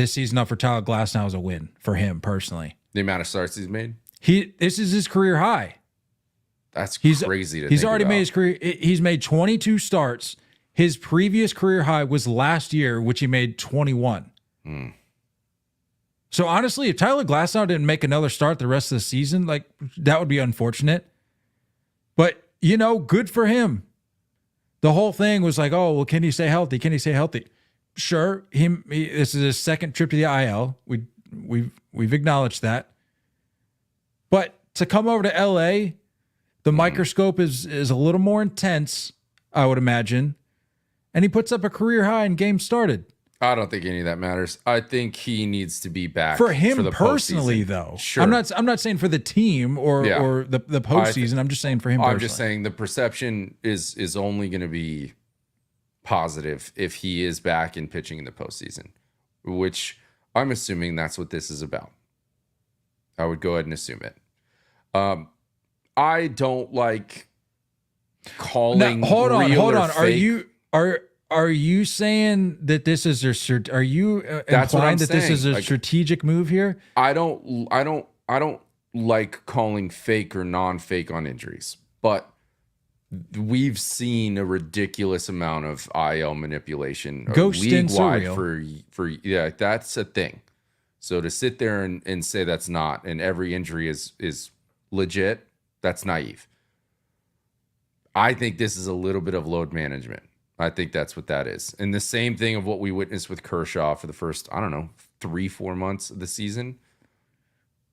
season up for Tyler Glasnow as a win for him personally. The amount of starts he's made? This is his career high. That's crazy to He's think already about. made his career. He's made 22 starts. His previous career high was last year, which he made 21. So honestly, if Tyler Glasnow didn't make another start the rest of the season, like, that would be unfortunate. But, good for him. The whole thing was like, oh, well, can he stay healthy? Can he stay healthy? Sure. This is his second trip to the IL. We've acknowledged that. But to come over to LA The microscope is a little more intense, I would imagine. And he puts up a career high in games started. I don't think any of that matters. I think he needs to be back For him the personally, postseason. though. Sure. I'm not saying for the team or the postseason. I'm just saying for him personally. I'm just saying the perception is only going to be positive if he is back in pitching in the postseason, which I'm assuming that's what this is about. I would go ahead and assume it. I don't like calling. Now, hold on. Fake. Are you saying that this is are you That's what I'm implying that this saying. is a strategic move here? I don't like calling fake or non-fake on injuries, but we've seen a ridiculous amount of IL manipulation league-wide for that's a thing. So to sit there and say that's not, and every injury is legit, that's naive. I think this is a little bit of load management. I think that's what that is. And the same thing of what we witnessed with Kershaw for the first, 3-4 months of the season.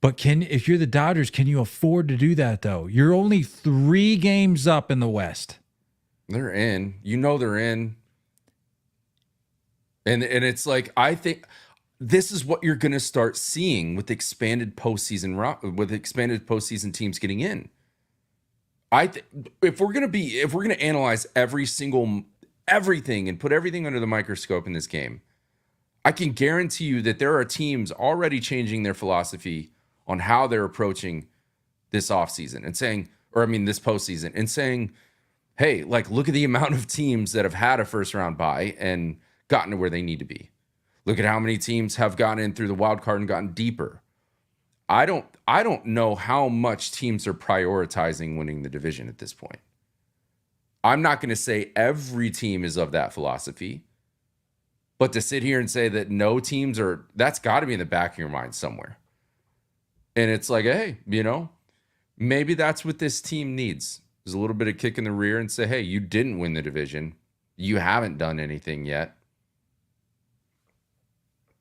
But if you're the Dodgers, can you afford to do that though? You're only 3 games up in the West. They're in. They're in. And it's like, I think this is what you're going to start seeing with expanded postseason teams getting in. If we're going to analyze everything and put everything under the microscope in this game, I can guarantee you that there are teams already changing their philosophy on how they're approaching this offseason this postseason and saying, hey, like, look at the amount of teams that have had a first round bye and gotten to where they need to be. Look at how many teams have gotten in through the wild card and gotten deeper. I don't know how much teams are prioritizing winning the division at this point. I'm not going to say every team is of that philosophy, but to sit here and say that no teams are, that's got to be in the back of your mind somewhere. And it's like, hey, maybe that's what this team needs. There's a little bit of kick in the rear and say, hey, you didn't win the division. You haven't done anything yet.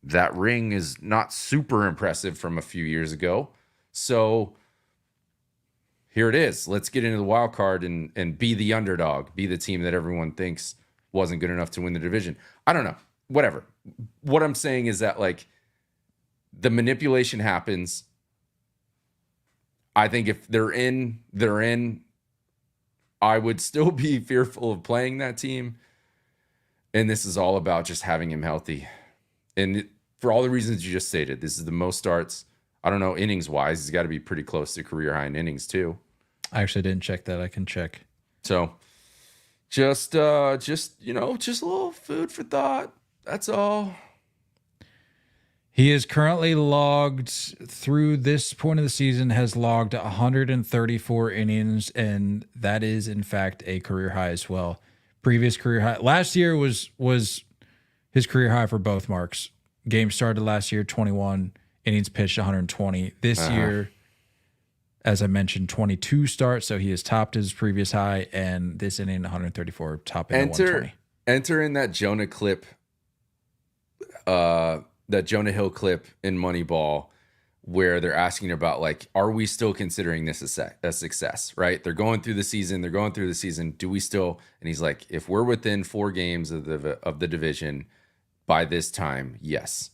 That ring is not super impressive from a few years ago. So here it is. Let's get into the wild card and be the underdog, be the team that everyone thinks wasn't good enough to win the division. I don't know. Whatever. What I'm saying is that, like, the manipulation happens. I think if they're in, they're in. I would still be fearful of playing that team. And this is all about just having him healthy. And for all the reasons you just stated, this is the most starts. I don't know, innings wise, he's got to be pretty close to career high in innings too. I actually didn't check that. I can check. So just a little food for thought. That's all. He is currently logged through this point of the season, has logged 134 innings, and that is in fact a career high as well. Previous career high last year was his career high for both marks. Game started last year 21, innings pitched 120. This year, as I mentioned, 22 starts, so he has topped his previous high, and this inning 134, topping at 120. Enter in that Jonah clip, that Jonah Hill clip in Moneyball, where they're asking about, like, are we still considering this a success, right? They're going through the season. Do we still? And he's like, if we're within 4 games of the division by this time, yes,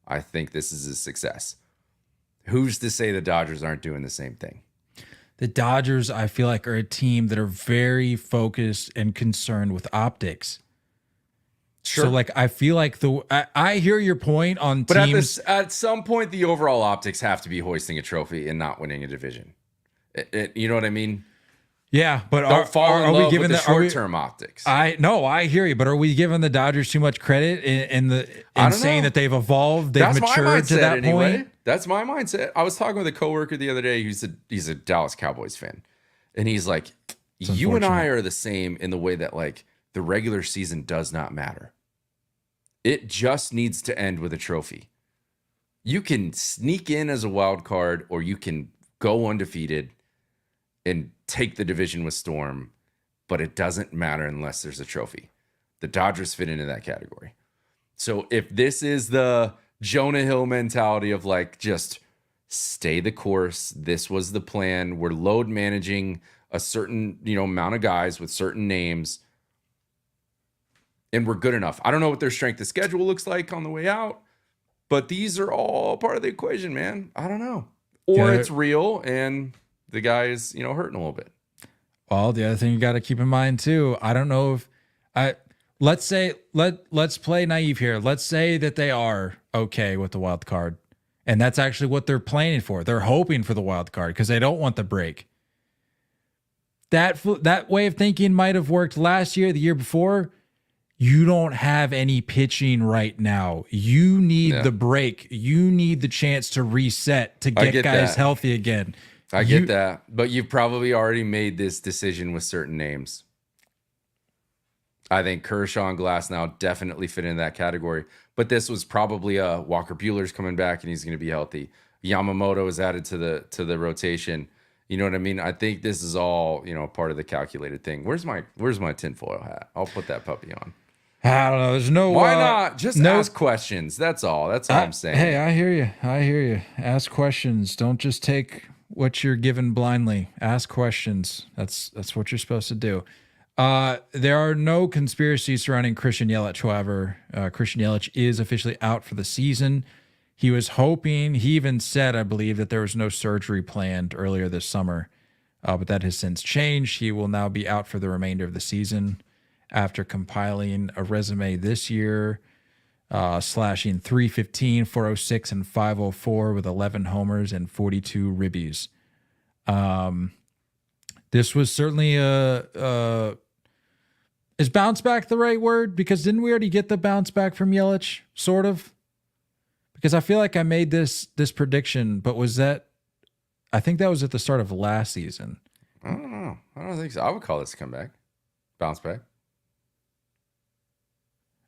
I think this is a success. Who's to say the Dodgers aren't doing the same thing? The Dodgers, I feel like, are a team that are very focused and concerned with optics. Sure. So, like, I feel like I hear your point on teams. But at some point, the overall optics have to be hoisting a trophy and not winning a division. You know what I mean? Yeah, but Don't fall in love with the short short-term optics. I hear you, but are we giving the Dodgers too much credit in saying that they've evolved, they've matured to that point? That's my mindset. I was talking with a coworker the other day who's a Dallas Cowboys fan, and he's like, "You and I are the same in the way that, like, the regular season does not matter. It just needs to end with a trophy. You can sneak in as a wild card, or you can go undefeated and take the division with storm, but it doesn't matter unless there's a trophy." The Dodgers fit into that category. So if this is the Jonah Hill mentality of, like, just stay the course, this was the plan, we're load managing a certain, amount of guys with certain names, and we're good enough. I don't know what their strength of schedule looks like on the way out, but these are all part of the equation, man. I don't know. Or it's real and the guy is, hurting a little bit. Well, the other thing you got to keep in mind too, I don't know if let's say let's play naive here. Let's say that they are okay with the wild card. And that's actually what they're planning for. They're hoping for the wild card because they don't want the break. That way of thinking might have worked last year, the year before. You don't have any pitching right now. You need the break. You need the chance to reset to get guys healthy again. I get that. But you've probably already made this decision with certain names. I think Kershaw and Glasnow definitely fit in that category. But this was probably Walker Buehler's coming back and he's going to be healthy. Yamamoto is added to the rotation. You know what I mean? I think this is all, part of the calculated thing. Where's my tinfoil hat? I'll put that puppy on. I don't know. There's no. Why not? Just ask questions. That's all. That's all I'm saying. Hey, I hear you. Ask questions. Don't just take what you're given blindly. Ask questions. That's what you're supposed to do. There are no conspiracies surrounding Christian Yelich. However, Christian Yelich is officially out for the season. He was hoping. He even said, I believe, that there was no surgery planned earlier this summer, but that has since changed. He will now be out for the remainder of the season. After compiling a resume this year, slashing 315, 406, and 504 with 11 homers and 42 ribbies. This was certainly is bounce back the right word? Because didn't we already get the bounce back from Yelich, sort of? Because I feel like I made this prediction, but was that? I think that was at the start of last season. I don't know. I don't think so. I would call this a comeback, bounce back.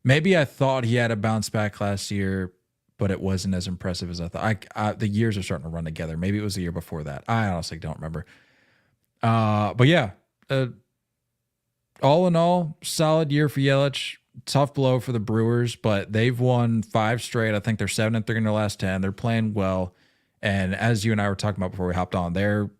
Maybe I thought he had a bounce back last year, but it wasn't as impressive as I thought. The years are starting to run together. Maybe it was the year before that. I honestly don't remember. But yeah, all in all, solid year for Yelich. Tough blow for the Brewers, but they've won 5 straight. I think they're 7-3 in their last 10. They're playing well. And as you and I were talking about before we hopped on, they're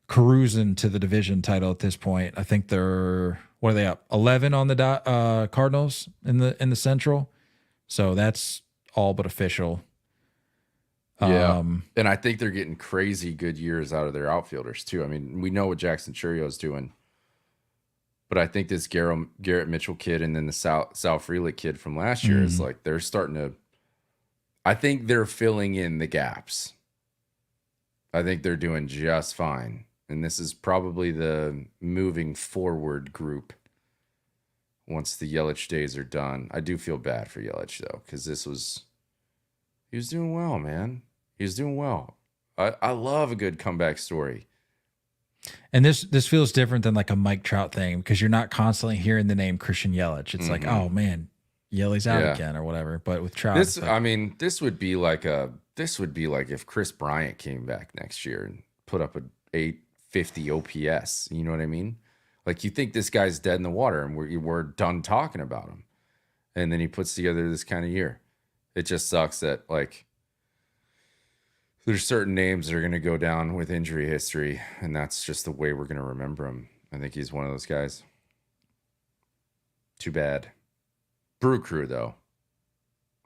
cruising to the division title at this point. I think they're, what are they up? 11 on the Cardinals in the Central. So that's all but official. Yeah. And I think they're getting crazy good years out of their outfielders too. I mean, we know what Jackson Churio's doing, but I think this Garrett Mitchell kid and then the Sal Frelick kid from last year is like, they're starting to, I think they're filling in the gaps. I think they're doing just fine. And this is probably the moving forward group once the Yelich days are done. I do feel bad for Yelich, though, because he was doing well, man. He was doing well. I love a good comeback story. And this feels different than like a Mike Trout thing because you're not constantly hearing the name Christian Yelich. It's like, oh, man, Yelich's out again or whatever. But with Trout, this would be like if Chris Bryant came back next year and put up a 850 OPS. You know what I mean? Like, you think this guy's dead in the water and we're done talking about him. And then he puts together this kind of year. It just sucks that, like, there's certain names that are going to go down with injury history, and that's just the way we're going to remember him. I think he's one of those guys. Too bad. Brew Crew, though.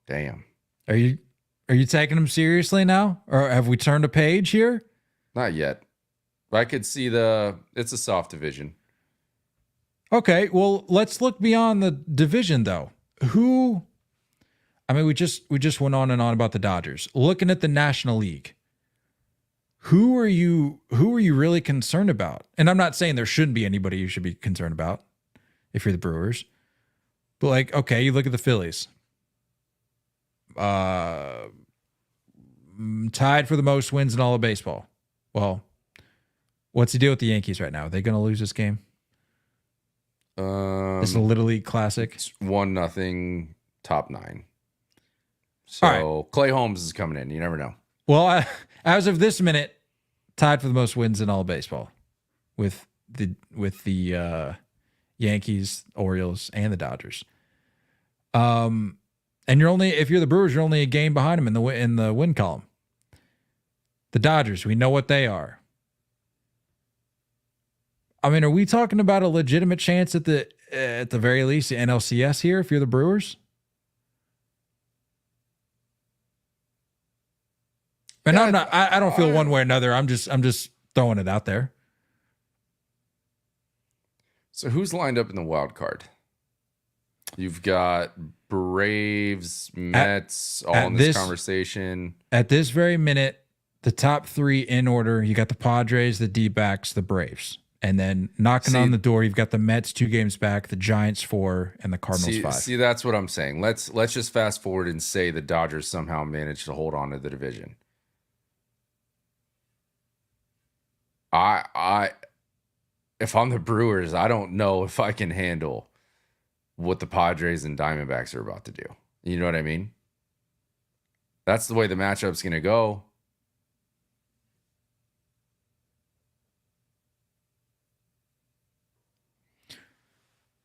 Damn. Are you taking him seriously now? Or have we turned a page here? Not yet. I could see it's a soft division. Okay, well, let's look beyond the division, though. We just went on and on about the Dodgers. Looking at the National League, who are you really concerned about? And I'm not saying there shouldn't be anybody you should be concerned about if you're the Brewers. But like, okay, you look at the Phillies. Tied for the most wins in all of baseball. Well, what's the deal with the Yankees right now? Are they going to lose this game? It's a Little League Classic. It's 1-0, top 9. So right. Clay Holmes is coming in. You never know. Well, as of this minute, tied for the most wins in all of baseball, with the Yankees, Orioles, and the Dodgers. And if you're the Brewers, you're only a game behind them in the win column. The Dodgers, we know what they are. I mean, are we talking about a legitimate chance at the very least the NLCS here if you're the Brewers? And I'm not. I don't feel one way or another. I'm just throwing it out there. So who's lined up in the wild card? You've got Braves, Mets, all in this conversation. At this very minute, the top three in order, you got the Padres, the D-backs, the Braves. And then knocking on the door, you've got the Mets 2 games back, the Giants 4, and the Cardinals 5. See, that's what I'm saying. Let's just fast forward and say the Dodgers somehow managed to hold on to the division. If I'm the Brewers, I don't know if I can handle what the Padres and Diamondbacks are about to do. You know what I mean? That's the way the matchup's going to go.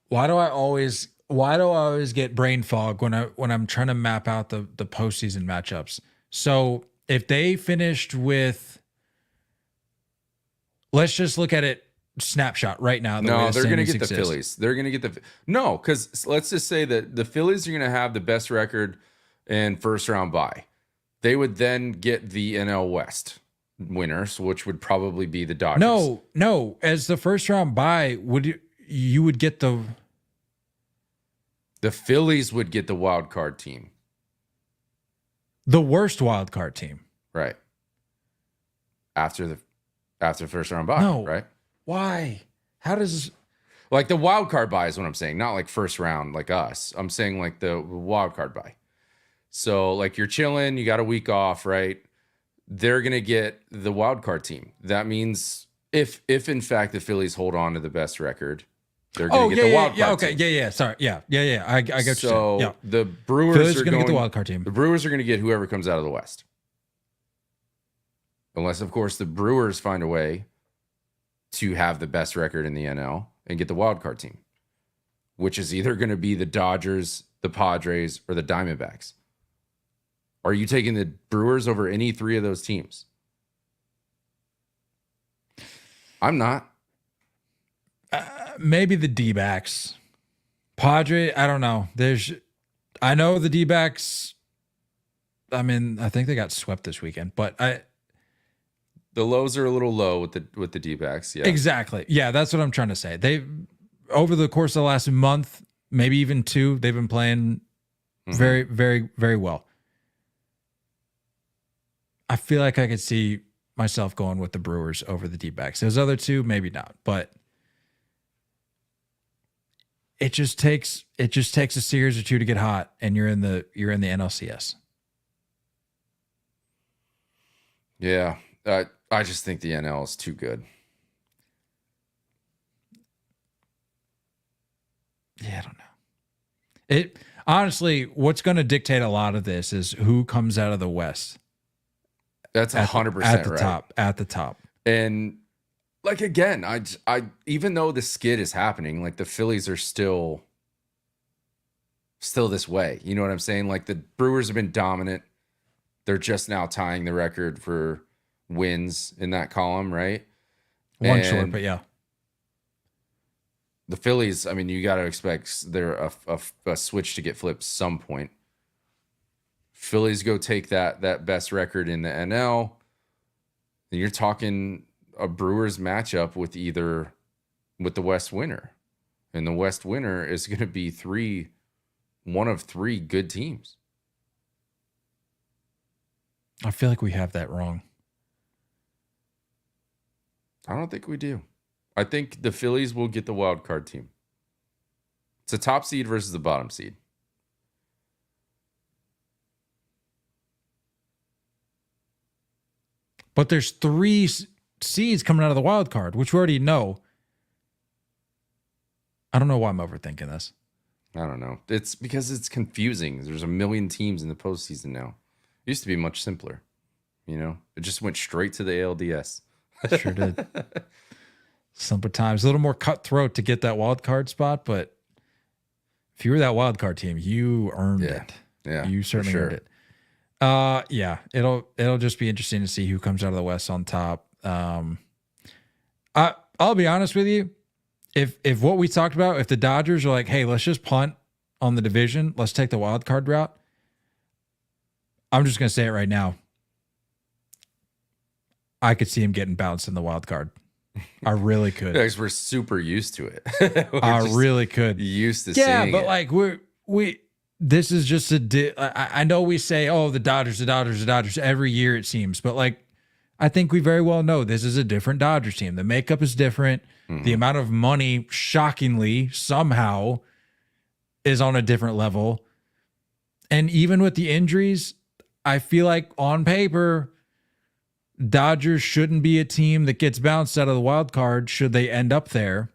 Why do I always get brain fog when I'm trying to map out the postseason matchups? So if they finished with, let's just look at it snapshot right now. No, they're going to get the Phillies. They're going to get because let's just say that the Phillies are going to have the best record and first round bye. They would then get the NL West winners, which would probably be the Dodgers. No, as the first round bye, you would get the Phillies would get the wild card team. The worst wild card team. Right. After first round bye, right? Why? How does like the wild card bye is what I'm saying, not like first round like us. I'm saying like the wild card bye. So like you're chilling, you got a week off, right? They're gonna get the wild card team. That means if in fact the Phillies hold on to the best record, they're gonna get the wild card team. Yeah. Sorry, yeah. I get what you're saying. Yeah. The Brewers are gonna get the wild card team. The Brewers are gonna get whoever comes out of the West, unless of course the Brewers find a way to have the best record in the NL and get the wild card team, which is either going to be the Dodgers, the Padres, or the Diamondbacks. Are you taking the Brewers over any 3 of those teams? I'm not. Maybe the D-backs. Padre, I don't know. I know the D-backs. I mean, I think they got swept this weekend, but the lows are a little low with the D-backs. Yeah, exactly. Yeah, that's what I'm trying to say. They over the course of the last month, maybe even 2, they've been playing very, very, very well. I feel like I could see myself going with the Brewers over the D-backs. Those other 2, maybe not, but it just takes a series or 2 to get hot, and you're in the NLCS. Yeah. I just think the NL is too good. Yeah, I don't know. It honestly, what's going to dictate a lot of this is who comes out of the West. That's 100% at the right. top. At the top. And like again, I even though the skid is happening, like the Phillies are still this way. You know what I'm saying? Like the Brewers have been dominant. They're just now tying the record for wins in that column, right? One short, but yeah. The Phillies, I mean, you got to expect there a switch to get flipped some point. Phillies go take that best record in the NL, and you're talking a Brewers matchup with the West winner, and the West winner is going to be one of 3 good teams. I feel like we have that wrong. I don't think we do. I think the Phillies will get the wild card team. It's a top seed versus the bottom seed. But there's 3 seeds coming out of the wild card, which we already know. I don't know why I'm overthinking this. I don't know. It's because it's confusing. There's a million teams in the postseason now. It used to be much simpler. You know, it just went straight to the ALDS. Sure did. Simpler times, a little more cutthroat to get that wild card spot, but if you were that wild card team, you earned it. Yeah, you certainly earned it. Yeah, it'll just be interesting to see who comes out of the West on top. I'll be honest with you. If what we talked about, if the Dodgers are like, hey, let's just punt on the division, let's take the wild card route. I'm just gonna say it right now. I could see him getting bounced in the wild card. I really could. Because we're super used to it. I really could. Used to yeah, seeing but it. like we this is just I know we say, oh, the Dodgers every year it seems, but like I think we very well know this is a different Dodgers team. The makeup is different. The amount of money, shockingly, somehow is on a different level. And even with the injuries, I feel like on paper, Dodgers shouldn't be a team that gets bounced out of the wild card should they end up there.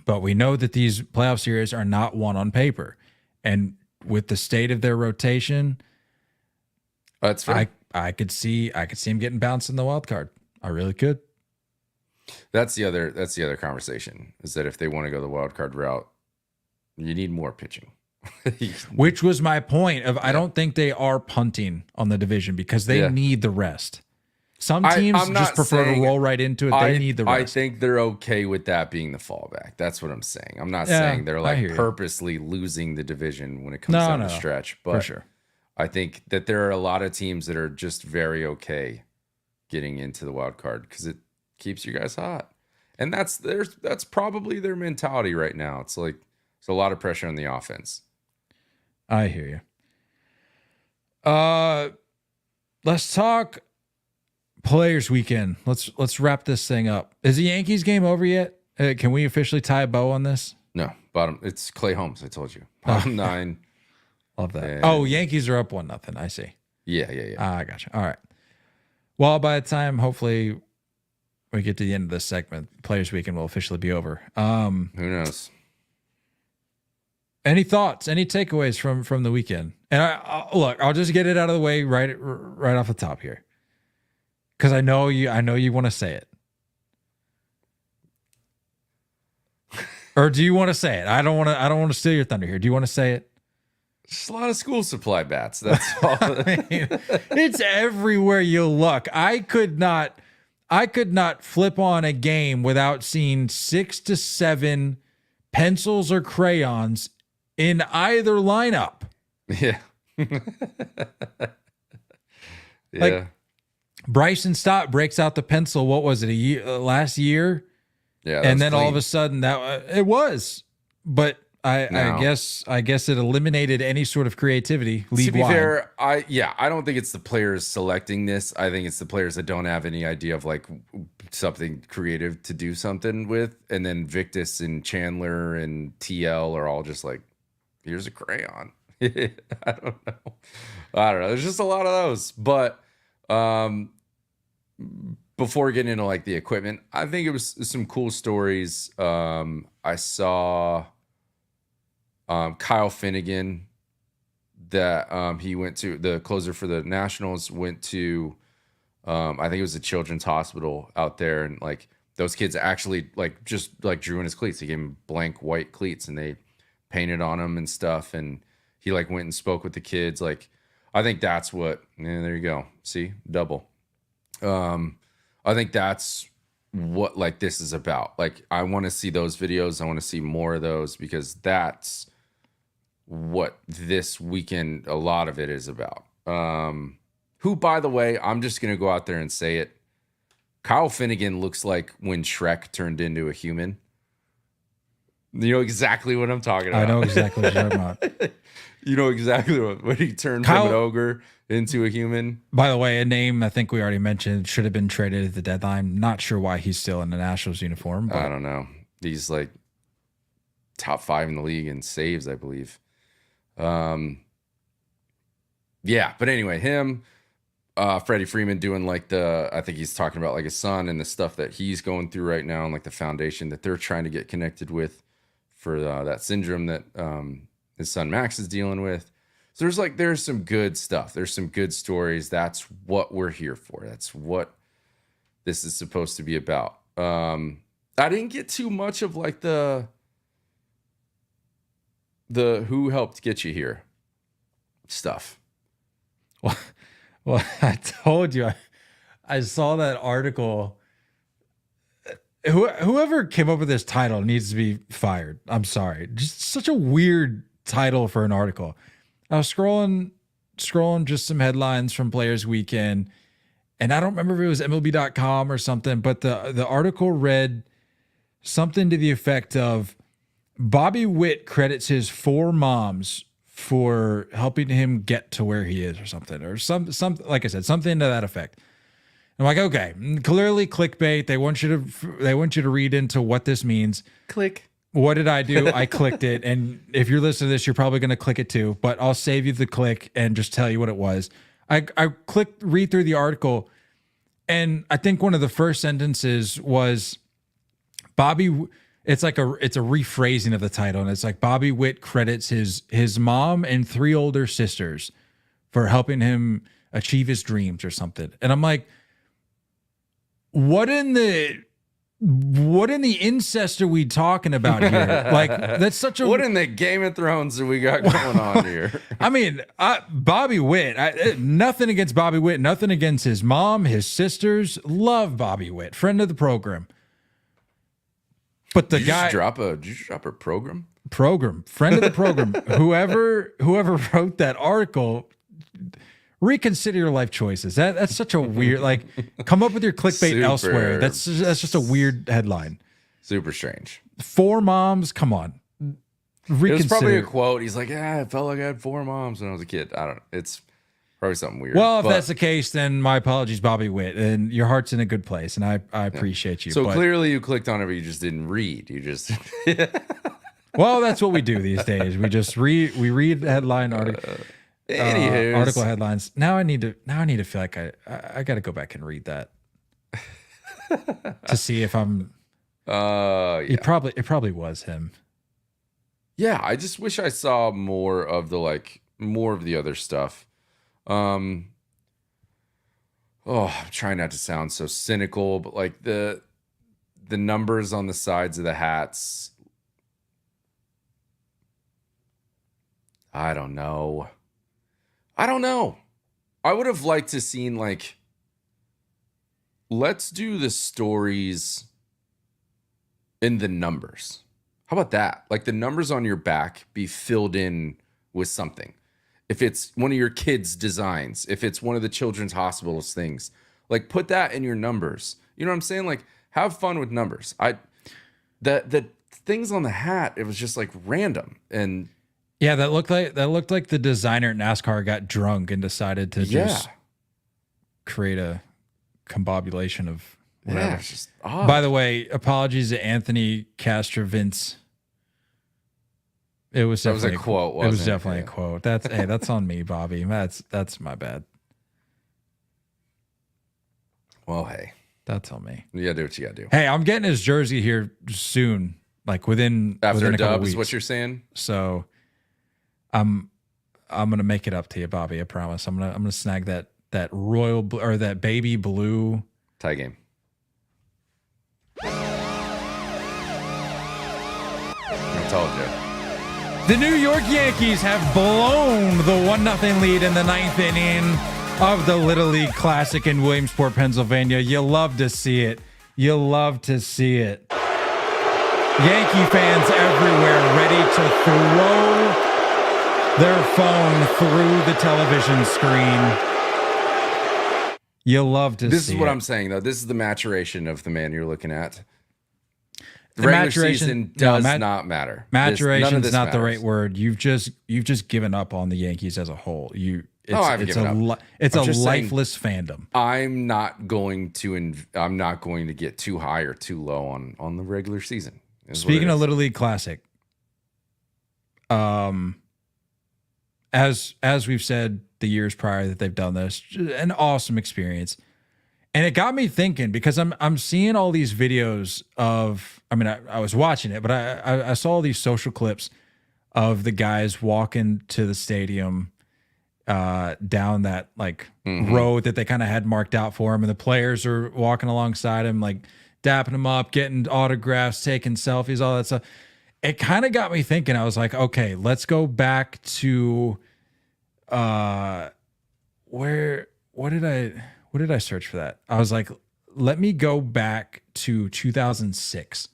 But we know that these playoff series are not won on paper. And with the state of their rotation, That's fair. I could see him getting bounced in the wild card. I really could. That's the other conversation, is that if they want to go the wild card route, you need more pitching. Which was my point of I don't think they are punting on the division because they need the rest. Some teams I'm just not prefer to saying- roll right into it. They need the I rest. think they're okay with that being the fallback. That's what I'm saying. I'm not Yeah, saying they're I like hear you. purposely losing the division when it comes down the stretch. But for sure. I think that there are a lot of teams that are just very okay getting into the wild card because it keeps you guys hot. And that's probably their mentality right now. It's like there's a lot of pressure on the offense. I hear you. Let's talk Players Weekend. Let's wrap this thing up. Is the Yankees game over yet? Can we officially tie a bow on this? No, bottom. It's Clay Holmes. I told you. Bottom 9. Love that. And- Yankees are up 1-0. I see. Yeah. I gotcha. All right. Well, by the time hopefully we get to the end of this segment, Players Weekend will officially be over. Who knows? Any thoughts? Any takeaways from the weekend? And I'll just get it out of the way right off the top here, because I know you want to say it. Or do you want to say it? I don't want to steal your thunder here. Do you want to say it? Just a lot of school supply bats. That's all. I mean, it's everywhere you look. I could not flip on a game without seeing 6 to 7 pencils or crayons in either lineup. Yeah. Like, Bryson Stott breaks out the pencil. What was it? Last year? Yeah. And then all of a sudden it was, but I No. guess it eliminated any sort of creativity. To be fair, I don't think it's the players selecting this. I think it's the players that don't have any idea of like something creative to do something with. And then Victus and Chandler and TL are all just like, here's a crayon. I don't know. There's just a lot of those. But before getting into like the equipment, I think it was some cool stories. I saw Kyle Finnegan, that he went to, the closer for the Nationals, went to I think it was a children's hospital out there, and like those kids actually like just like drew in his cleats. He gave him blank white cleats and they painted on him and stuff, and he like went and spoke with the kids. Like I think that's what, there you go. See, double. I think that's what like this is about. Like I want to see those videos. I want to see more of those, because that's what this weekend, a lot of it is about. Who, by the way, I'm just going to go out there and say it. Kyle Finnegan looks like when Shrek turned into a human. You know exactly what I'm talking about. I know exactly what you're talking about. You know exactly when he turned from an ogre into a human. By the way, a name I think we already mentioned should have been traded at the deadline. Not sure why he's still in the Nationals uniform. But I don't know. He's like top 5 in the league in saves, I believe. Yeah, but anyway, him, Freddie Freeman doing like I think he's talking about like his son and the stuff that he's going through right now, and like the foundation that they're trying to get connected with for that syndrome that his son Max is dealing with. So there's some good stuff. There's some good stories. That's what we're here for. That's what this is supposed to be about. I didn't get too much of like the who helped get you here stuff. Well, I told you, I saw that article. whoever came up with this title needs to be fired. I'm sorry. Just such a weird title for an article. I was scrolling just some headlines from Players Weekend, and I don't remember if it was MLB.com or something, but the article read something to the effect of Bobby Witt credits his 4 moms for helping him get to where he is, or something, like I said, something to that effect. I'm like, okay, clearly clickbait. They want you to read into what this means. Click. What did I do? I clicked it. And if you're listening to this, you're probably going to click it too, but I'll save you the click and just tell you what it was. I read through the article, and I think one of the first sentences was it's a rephrasing of the title. And it's like Bobby Witt credits his mom and 3 older sisters for helping him achieve his dreams or something. And I'm like, what in the incest are we talking about here? Like, that's such a... What in the Game of Thrones do we got going on here? I mean, Bobby Witt, nothing against Bobby Witt, nothing against his mom, his sisters. Love Bobby Witt, friend of the program. But the guy... Did you drop a program? Friend of the program. Whoever wrote that article... Reconsider your life choices. That's such a weird, like, come up with your clickbait elsewhere. That's just a weird headline. Super strange. 4 moms, come on. Reconsider. It was probably a quote. He's like, yeah, I felt like I had 4 moms when I was a kid. I don't know. It's probably something weird. Well, if that's the case, then my apologies, Bobby Witt. And your heart's in a good place, and I appreciate you. So clearly you clicked on it, but you just didn't read. You just... Well, that's what we do these days. We just we read headline article. Article headlines. Now I need to feel like I got to go back and read that to see if I'm. Yeah. It probably was him. Yeah, I just wish I saw more of the other stuff. I'm trying not to sound so cynical, but like the numbers on the sides of the hats. I don't know. I would have liked to seen like, let's do the stories in the numbers. How about that? Like the numbers on your back be filled in with something. If it's one of your kids' designs, if it's one of the children's hospitals things, like put that in your numbers. You know what I'm saying? Like have fun with numbers. The things on the hat, it was just like random. And yeah, that looked like the designer at NASCAR got drunk and decided to just create a combobulation of whatever. Yeah, it's just odd. By the way, apologies to Anthony Castrovince. It was definitely a quote. Wasn't it was definitely a quote. That's on me, Bobby. That's my bad. Well, hey, that's on me. You gotta do what you gotta do. Hey, I'm getting his jersey here soon, like within a couple dub weeks. Is what you're saying. So, I'm gonna make it up to you, Bobby. I promise. I'm gonna snag that royal or that baby blue tie game. I told you. The New York Yankees have blown the 1-0 lead in the 9th inning of the Little League Classic in Williamsport, Pennsylvania. You love to see it. You love to see it. Yankee fans everywhere ready to throw their phone through the television screen. You love to see it. This is what I'm saying, though. This is the maturation of the man you're looking at. The regular season does not matter. Maturation is not the right word. You've just given up on the Yankees as a whole. It's a lifeless fandom. I'm not going to get too high or too low on the regular season. Speaking of Little League Classic, as we've said the years prior that they've done this, an awesome experience. And it got me thinking because I'm seeing all these videos of, I mean, I was watching it, but I saw all these social clips of the guys walking to the stadium down that road that they kind of had marked out for him. And the players are walking alongside him, like dapping him up, getting autographs, taking selfies, all that stuff. It kind of got me thinking. I was like, okay, let's go back to what did I search for that? I was like, let me go back to 2006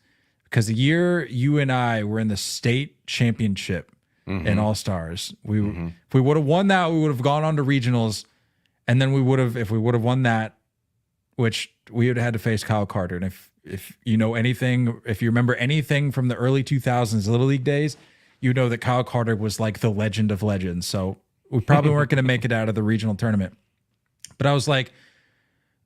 because the year you and I were in the state championship in All Stars. If we would have won that, we would have gone on to regionals, and then if we would have won that, which we would have had to face Kyle Carter. And if you know anything, if you remember anything from the early 2000s Little League days, you know that Kyle Carter was like the legend of legends. So we probably weren't going to make it out of the regional tournament. But I was like,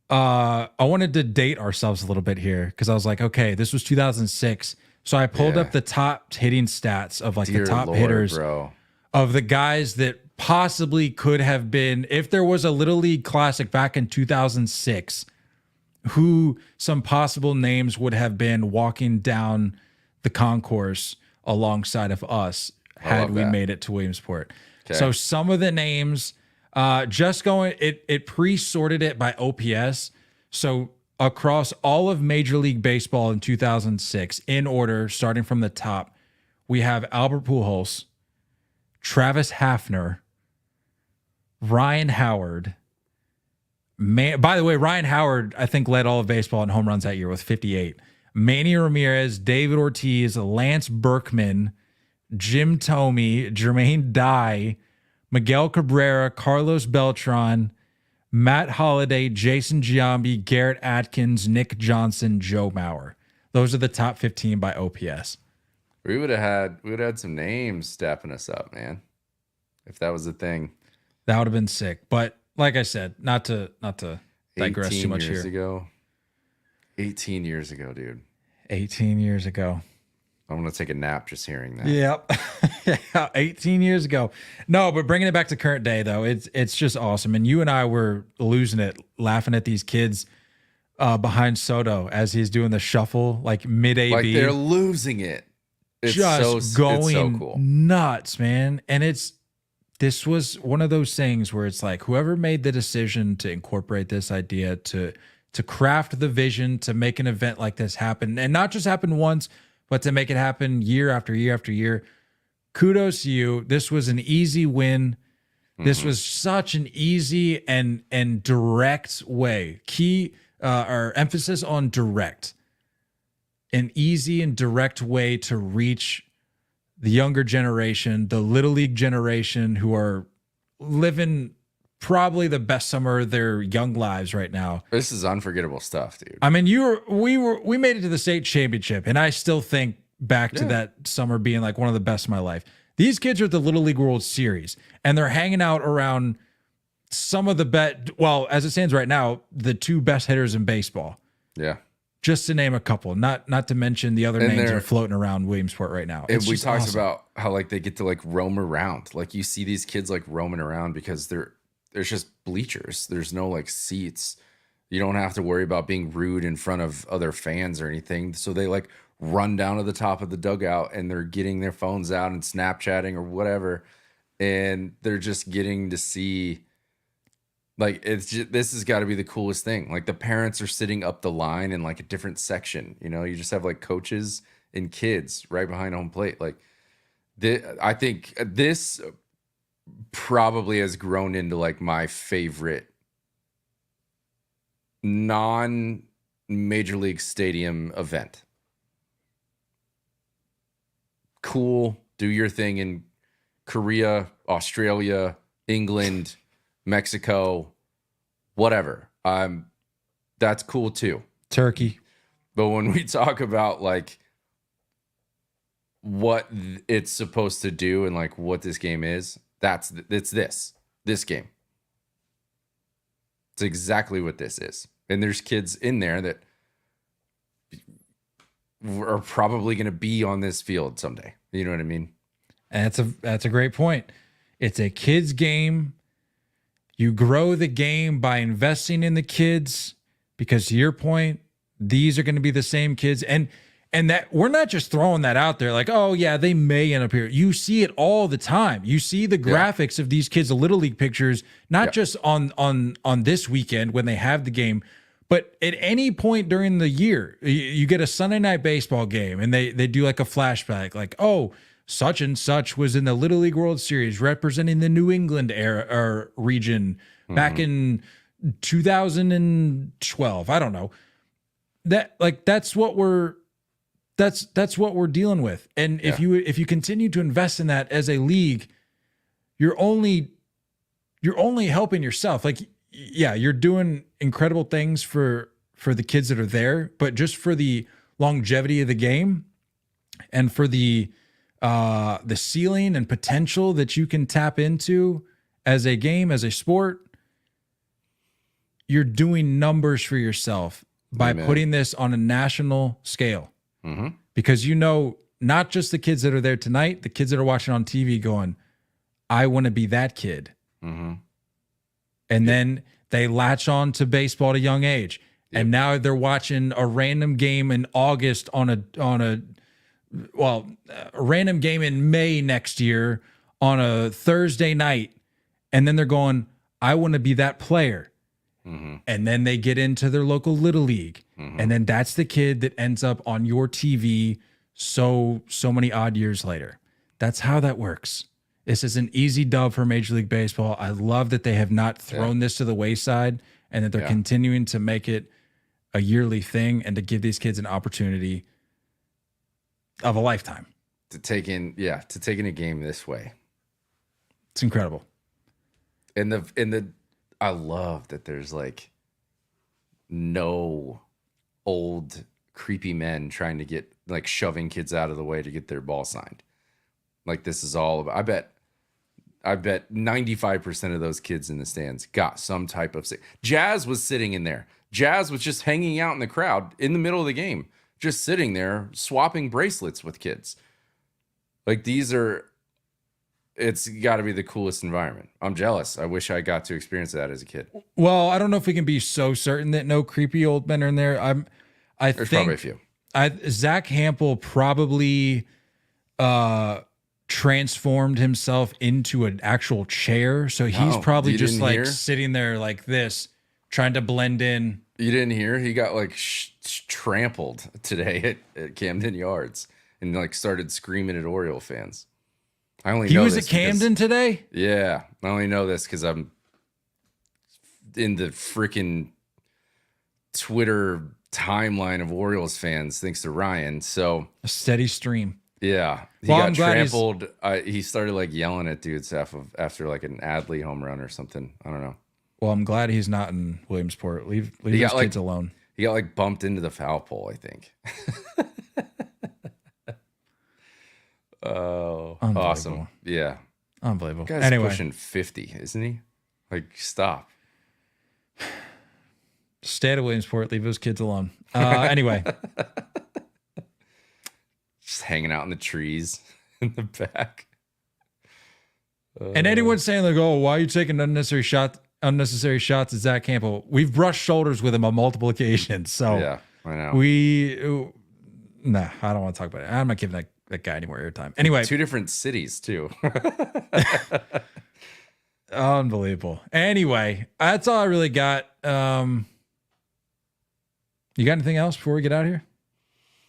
I wanted to date ourselves a little bit here because I was like, okay, this was 2006. So I pulled up the top hitting stats of like Dear the top Lord, hitters bro. of the guys that possibly could have been, if there was a Little League Classic back in 2006, who some possible names would have been walking down the concourse alongside of us had we made it to Williamsport. Okay. So some of the names, just going, it pre-sorted it by OPS. So across all of Major League Baseball in 2006, in order, starting from the top, we have Albert Pujols, Travis Hafner, Ryan Howard. By the way, Ryan Howard, I think, led all of baseball in home runs that year with 58. Manny Ramirez, David Ortiz, Lance Berkman, Jim Thome, Jermaine Dye, Miguel Cabrera, Carlos Beltran, Matt Holliday, Jason Giambi, Garrett Atkins, Nick Johnson, Joe Mauer. Those are the top 15 by OPS. We would have had some names stepping us up, man. If that was the thing. That would have been sick. But like I said, not to digress too much here. 18 years ago, dude. 18 years ago. I'm going to take a nap just hearing that. Yep. Yeah, 18 years ago. No, but bringing it back to current day, though, it's just awesome. And you and I were losing it, laughing at these kids behind Soto as he's doing the shuffle, like mid-AB. Like they're losing it. It's just going cool. Nuts, man. And this was one of those things where it's like whoever made the decision to incorporate this idea, to craft the vision, to make an event like this happen, and not just happen once, but to make it happen year after year after year. Kudos to you. This was an easy win. This was such an easy and direct way. Or emphasis on direct. An easy and direct way to reach the younger generation, the Little League generation, who are living probably the best summer of their young lives right now. This is unforgettable stuff, dude. I mean, we made it to the state championship, and I still think back to that summer being like one of the best of my life. These kids are at the Little League World Series, and they're hanging out around some of the as it stands right now, the two best hitters in baseball. Yeah. Just to name a couple, not to mention the other names that are floating around Williamsport right now. And we talked about how like they get to like roam around. Like you see these kids like roaming around because there's just bleachers. There's no like seats. You don't have to worry about being rude in front of other fans or anything. So they like run down to the top of the dugout and they're getting their phones out and Snapchatting or whatever. And they're just getting to see, like, this has got to be the coolest thing. Like the parents are sitting up the line in like a different section. You know, you just have like coaches and kids right behind home plate. Like I think this probably has grown into like my favorite non-major league stadium event. Cool. Do your thing in Korea, Australia, England, Mexico, whatever. That's cool too. Turkey. But when we talk about like what it's supposed to do and like what this game is, it's this game. It's exactly what this is. And there's kids in there that are probably going to be on this field someday. You know what I mean? And that's a great point. It's a kids game. You grow the game by investing in the kids, because to your point, these are going to be the same kids. And that we're not just throwing that out there like, oh yeah, they may end up here. You see it all the time. You see the graphics of these kids, the Little League pictures, not just on this weekend when they have the game, but at any point during the year. You get a Sunday night baseball game and they do like a flashback, like, oh, such and such was in the Little League World Series representing the New England era or region back in 2012. I don't know. that's what we're dealing with. And if you continue to invest in that as a league, you're only helping yourself. Like, yeah, you're doing incredible things for the kids that are there, but just for the longevity of the game and for the ceiling and potential that you can tap into as a game, as a sport, you're doing numbers for yourself by putting this on a national scale. Mm-hmm. Because not just the kids that are there tonight, the kids that are watching on TV going, I want to be that kid. Mm-hmm. And then they latch on to baseball at a young age. Yep. And now they're watching a random game in August a random game in May next year on a Thursday night. And then they're going, I want to be that player. Mm-hmm. And then they get into their local little league. Mm-hmm. And then that's the kid that ends up on your TV so many odd years later. That's how that works. This is an easy dub for Major League Baseball. I love that they have not thrown this to the wayside and that they're continuing to make it a yearly thing and to give these kids an opportunity of a lifetime. To take in a game this way. It's incredible. I love that there's like no old creepy men trying to get like shoving kids out of the way to get their ball signed. Like this is all about, I bet 95% of those kids in the stands got some type of Jazz was sitting in there. Jazz was just hanging out in the crowd in the middle of the game, just sitting there swapping bracelets with kids. Like it's got to be the coolest environment. I'm jealous. I wish I got to experience that as a kid. Well, I don't know if we can be so certain that no creepy old men are in there. There's probably a few. Zach Hampel probably transformed himself into an actual chair. So he's probably just like sitting there like this, trying to blend in. You didn't hear? He got like trampled today at Camden Yards and like started screaming at Oriole fans. He was at Camden today? Yeah. I only know this because I'm in the freaking Twitter timeline of Orioles fans thanks to Ryan. So a steady stream. Yeah. He got trampled. He started like yelling at dudes after like an Adley home run or something. I don't know. Well, I'm glad he's not in Williamsport. Leave those kids alone. He got like bumped into the foul pole, I think. Oh, awesome. Yeah. Unbelievable. Guy's anyway, pushing 50, isn't he? Like, stop. Stay out of Williamsport. Leave those kids alone. Anyway. Just hanging out in the trees in the back. And anyone saying like, oh, why are you taking unnecessary shots at Zach Campbell? We've brushed shoulders with him on multiple occasions. So yeah, I know. I don't want to talk about it. I'm not giving that guy any more airtime. Anyway. 2 different cities too. Unbelievable. Anyway, that's all I really got. You got anything else before we get out of here?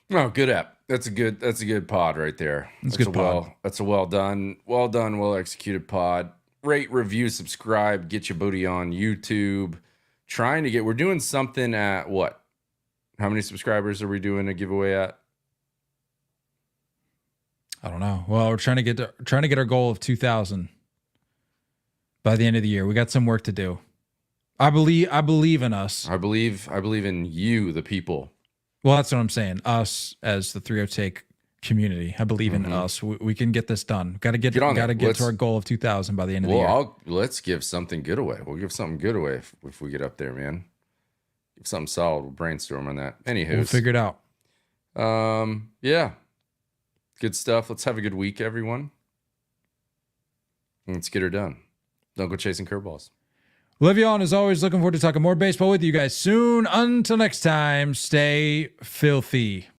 No, good app. That's a good pod right there. That's a good pod. That's a well done, well executed pod. Rate, review, subscribe, get your booty on YouTube. We're doing something at what? How many subscribers are we doing a giveaway at? I don't know. Well, we're trying to get our goal of 2,000 by the end of the year. We got some work to do. I believe in us. I believe in you, the people. Well, that's what I'm saying. Us as the threeohtake community. I believe in us. We can get this done. Got to get to our goal of 2,000 by the end of the year. Let's give something good away. We'll give something good away if we get up there, man. Give something solid. We'll brainstorm on that. Anywho, we'll figure it out. Yeah. Good stuff. Let's have a good week, everyone. Let's get her done. Don't go chasing curveballs. Love you all, and as always, looking forward to talking more baseball with you guys soon. Until next time, stay filthy.